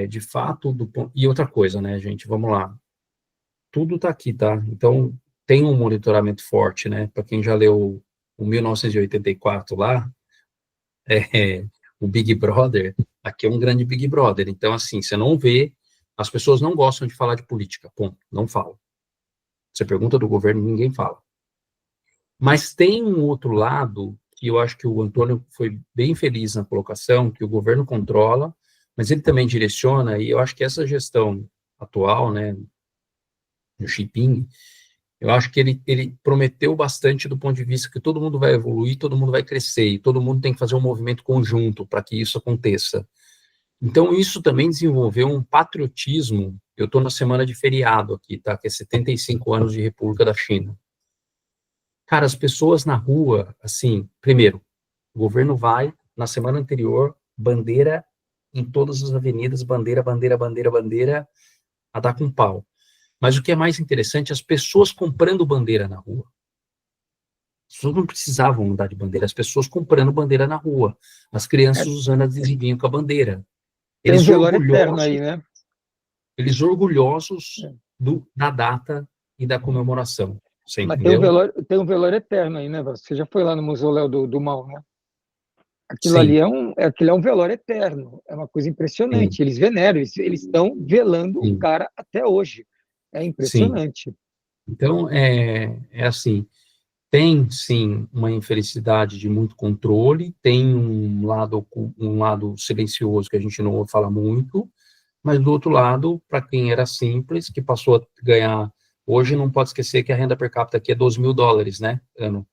de fato, e outra coisa, né, gente, vamos lá. Tudo está aqui, tá? Então, tem um monitoramento forte, né? Para quem já leu o 1984 lá, o Big Brother, aqui é um grande Big Brother. Então, assim, você não vê, as pessoas não gostam de falar de política, ponto, não falam. Você pergunta do governo, ninguém fala. Mas tem um outro lado, que eu acho que o Antônio foi bem feliz na colocação, que o governo controla, mas ele também direciona, e eu acho que essa gestão atual, né, no Xi Jinping, eu acho que ele prometeu bastante do ponto de vista que todo mundo vai evoluir, todo mundo vai crescer, e todo mundo tem que fazer um movimento conjunto para que isso aconteça. Então, isso também desenvolveu um patriotismo. Eu estou na semana de feriado aqui, tá? Que é 75 anos de República da China. Cara, as pessoas na rua, assim, primeiro, o governo vai, na semana anterior, bandeira em todas as avenidas, bandeira, bandeira, bandeira, bandeira, a dar com pau. Mas o que é mais interessante, as pessoas comprando bandeira na rua. As pessoas não precisavam mudar de bandeira, as pessoas comprando bandeira na rua. As crianças usando adesivinho com a bandeira. Tem um velório eterno aí, né? Eles orgulhosos da data e da comemoração. Você Mas entendeu? tem um velório eterno aí, né? Você já foi lá no mausoléu do Mao, né? Aquilo Sim. ali é um velório eterno. É uma coisa impressionante. Sim. Eles veneram, eles estão velando o cara até hoje. É impressionante. Sim. Então, é assim, tem, sim, uma infelicidade de muito controle, tem um lado silencioso que a gente não ouve falar muito, mas do outro lado, para quem era simples, que passou a ganhar, hoje não pode esquecer que a renda per capita aqui é $12.000, né, ano.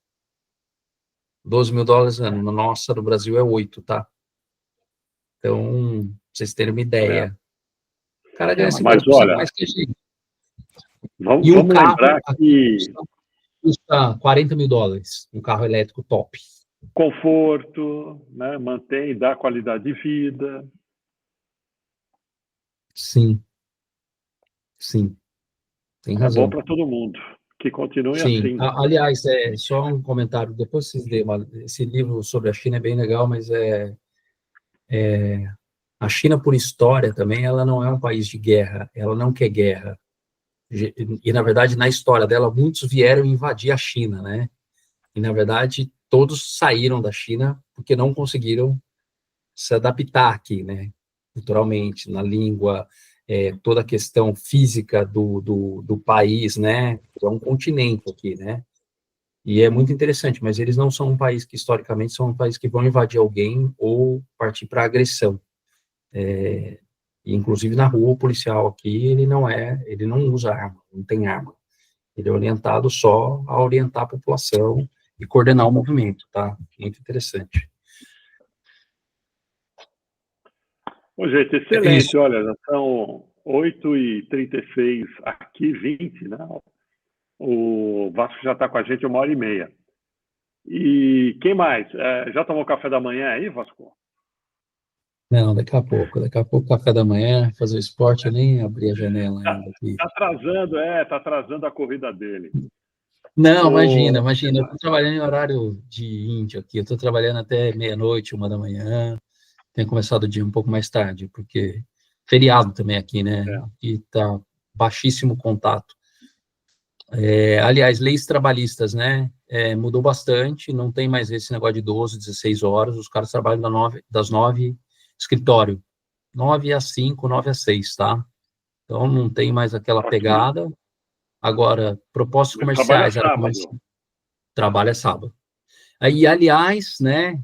$12.000 ano, na nossa, no Brasil é 8, tá? Então, pra vocês terem uma ideia. O cara ganha 50% mais que a gente. Vamos lembrar que custa $40.000, um carro elétrico top. Conforto, né? Mantém, dá qualidade de vida. Sim. Sim. Tem razão. É bom para todo mundo. Que continue Sim. assim. Aliás, só um comentário. Depois vocês leem. Esse livro sobre a China é bem legal, mas a China, por história também, ela não é um país de guerra. Ela não quer guerra. E, na verdade, na história dela, muitos vieram invadir a China, né? E, na verdade, todos saíram da China porque não conseguiram se adaptar aqui, né? Culturalmente, na língua, toda a questão física do país, né? É um continente aqui, né? E é muito interessante, mas eles não são um país que, historicamente, são um país que vão invadir alguém ou partir para agressão. E, inclusive, na rua, o policial aqui, ele não usa arma, não tem arma. Ele é orientado só a orientar a população e coordenar o movimento, tá? Muito interessante. Bom, gente, excelente. Olha, já são 8h36, aqui 20, né? O Vasco já está com a gente 1h30. E quem mais? Já tomou café da manhã aí, Vasco? Não, daqui a pouco, café da manhã, fazer o esporte, eu nem abri a janela ainda aqui. Está atrasando a corrida dele. Não, imagina, eu estou trabalhando em horário de índio aqui, eu estou trabalhando até meia-noite, 1h da manhã, tenha começado o dia um pouco mais tarde, porque feriado também aqui, né? É. Aqui tá baixíssimo contato. Aliás, leis trabalhistas, né? Mudou bastante, não tem mais esse negócio de 12, 16 horas, os caras trabalham das 9, escritório, 9 às 5, 9 às 6, tá? Então, não tem mais aquela Aqui. pegada. Agora, propostas Mas comerciais, trabalha sábado. sábado. Aí, aliás, né,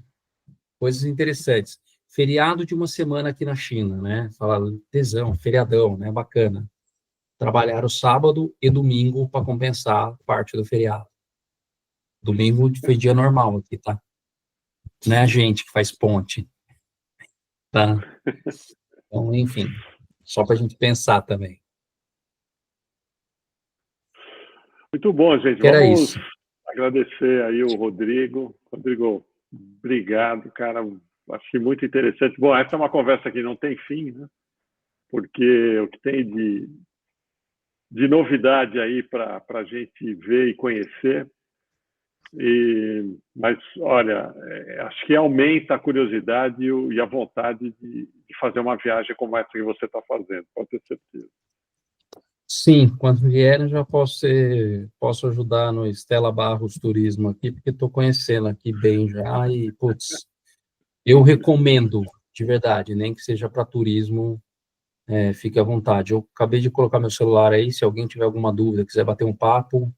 coisas interessantes. Feriado de uma semana aqui na China, né? Fala, tesão, feriadão, né? Bacana. Trabalharam sábado e domingo para compensar parte do feriado. Domingo foi dia normal aqui, tá? Não é a gente que faz ponte, tá? Então, enfim, só para a gente pensar também. Muito bom, gente. Era Vamos isso. agradecer aí o Rodrigo. Rodrigo, obrigado, cara. Achei muito interessante. Bom, essa é uma conversa que não tem fim, né? Porque o que tem de novidade aí para a gente ver e conhecer. Mas, olha, acho que aumenta a curiosidade e a vontade de fazer uma viagem como essa que você está fazendo, pode ter certeza. Sim, quando vierem já posso ajudar no Estela Barros Turismo aqui, porque estou conhecendo aqui bem já e, putz, eu recomendo, de verdade, nem que seja para turismo, fique à vontade. Eu acabei de colocar meu celular aí, se alguém tiver alguma dúvida, quiser bater um papo,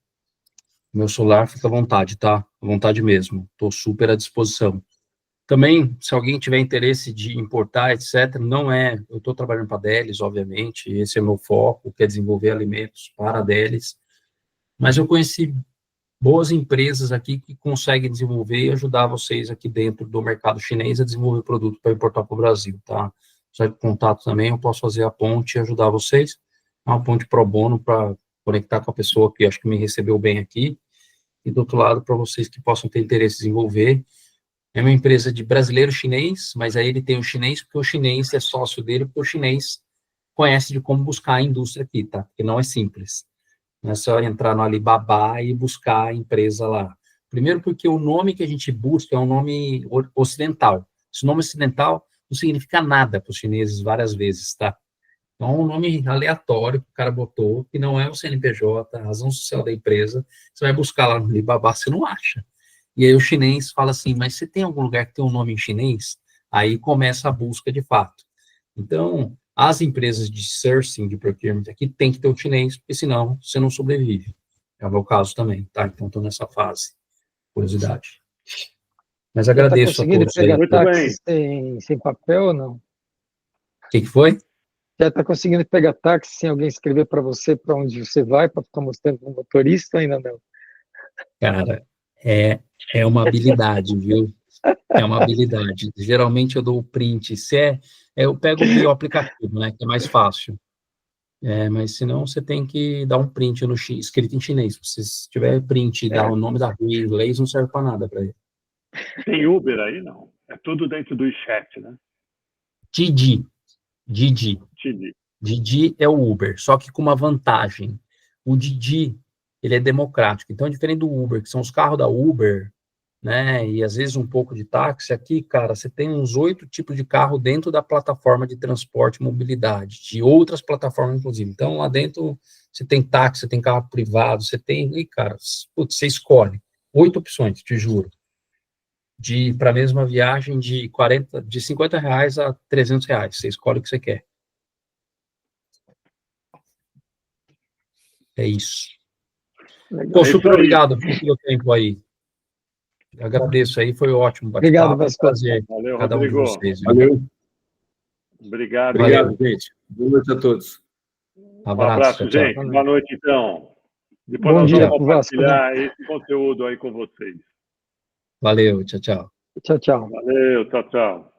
meu celular fica à vontade, tá? À vontade mesmo, estou super à disposição. Também, se alguém tiver interesse de importar, etc., eu estou trabalhando para a Delis, obviamente, esse é meu foco, que é desenvolver alimentos para a Delis, mas eu conheci boas empresas aqui que conseguem desenvolver e ajudar vocês aqui dentro do mercado chinês a desenvolver produto para importar para o Brasil, tá? Se tiver contato também, eu posso fazer a ponte e ajudar vocês, uma ponte pro bono para conectar com a pessoa que acho que me recebeu bem aqui, e do outro lado, para vocês que possam ter interesse em desenvolver. É uma empresa de brasileiro chinês, mas aí ele tem o chinês, porque o chinês é sócio dele, porque o chinês conhece de como buscar a indústria aqui, tá? Porque não é simples. Não é só entrar no Alibaba e buscar a empresa lá. Primeiro porque o nome que a gente busca é um nome ocidental. Esse nome ocidental não significa nada para os chineses várias vezes, tá? Então, é um nome aleatório que o cara botou, que não é o CNPJ, a razão social da empresa. Você vai buscar lá no Alibaba, você não acha. E aí o chinês fala assim, mas você tem algum lugar que tem um nome em chinês? Aí começa a busca de fato. Então, as empresas de sourcing, de procurement aqui, tem que ter o chinês, porque senão você não sobrevive. É o meu caso também, tá? Então, estou nessa fase. Curiosidade. Mas agradeço a todos aí. Muito bem. Sem papel ou não? O que foi? Já está conseguindo pegar táxi sem alguém escrever para você para onde você vai, para ficar mostrando para o motorista, ainda não? Cara, é uma habilidade, viu? É uma habilidade. Geralmente eu dou o print. Eu pego o aplicativo, né? Que é mais fácil. Mas senão você tem que dar um print escrito em chinês. Se tiver print e dar o nome da rua em inglês, não serve para nada para ele. Tem Uber aí, não? É tudo dentro do chat, né? Didi é o Uber, só que com uma vantagem. O Didi, ele é democrático. Então, diferente do Uber, que são os carros da Uber, né, e às vezes um pouco de táxi, aqui, cara, você tem uns 8 tipos de carro dentro da plataforma de transporte e mobilidade, de outras plataformas, inclusive. Então, lá dentro, você tem táxi, você tem carro privado, você tem, e, cara, putz, você escolhe 8 opções, te juro. Para a mesma viagem de R$50 a R$300, você escolhe o que você quer. É isso. Pô, super obrigado pelo tempo aí. Agradeço aí, foi ótimo. Obrigado, Vasco. Prazer. Valeu, cada Rodrigo. Um de vocês. Valeu. Obrigado. Obrigado, gente. Boa noite a todos. Abraço, tchau, gente. Boa noite, então. Depois Bom nós dia vamos pro Vasco, compartilhar esse conteúdo aí com vocês. Valeu, tchau, tchau. Tchau, tchau. Valeu, tchau, tchau.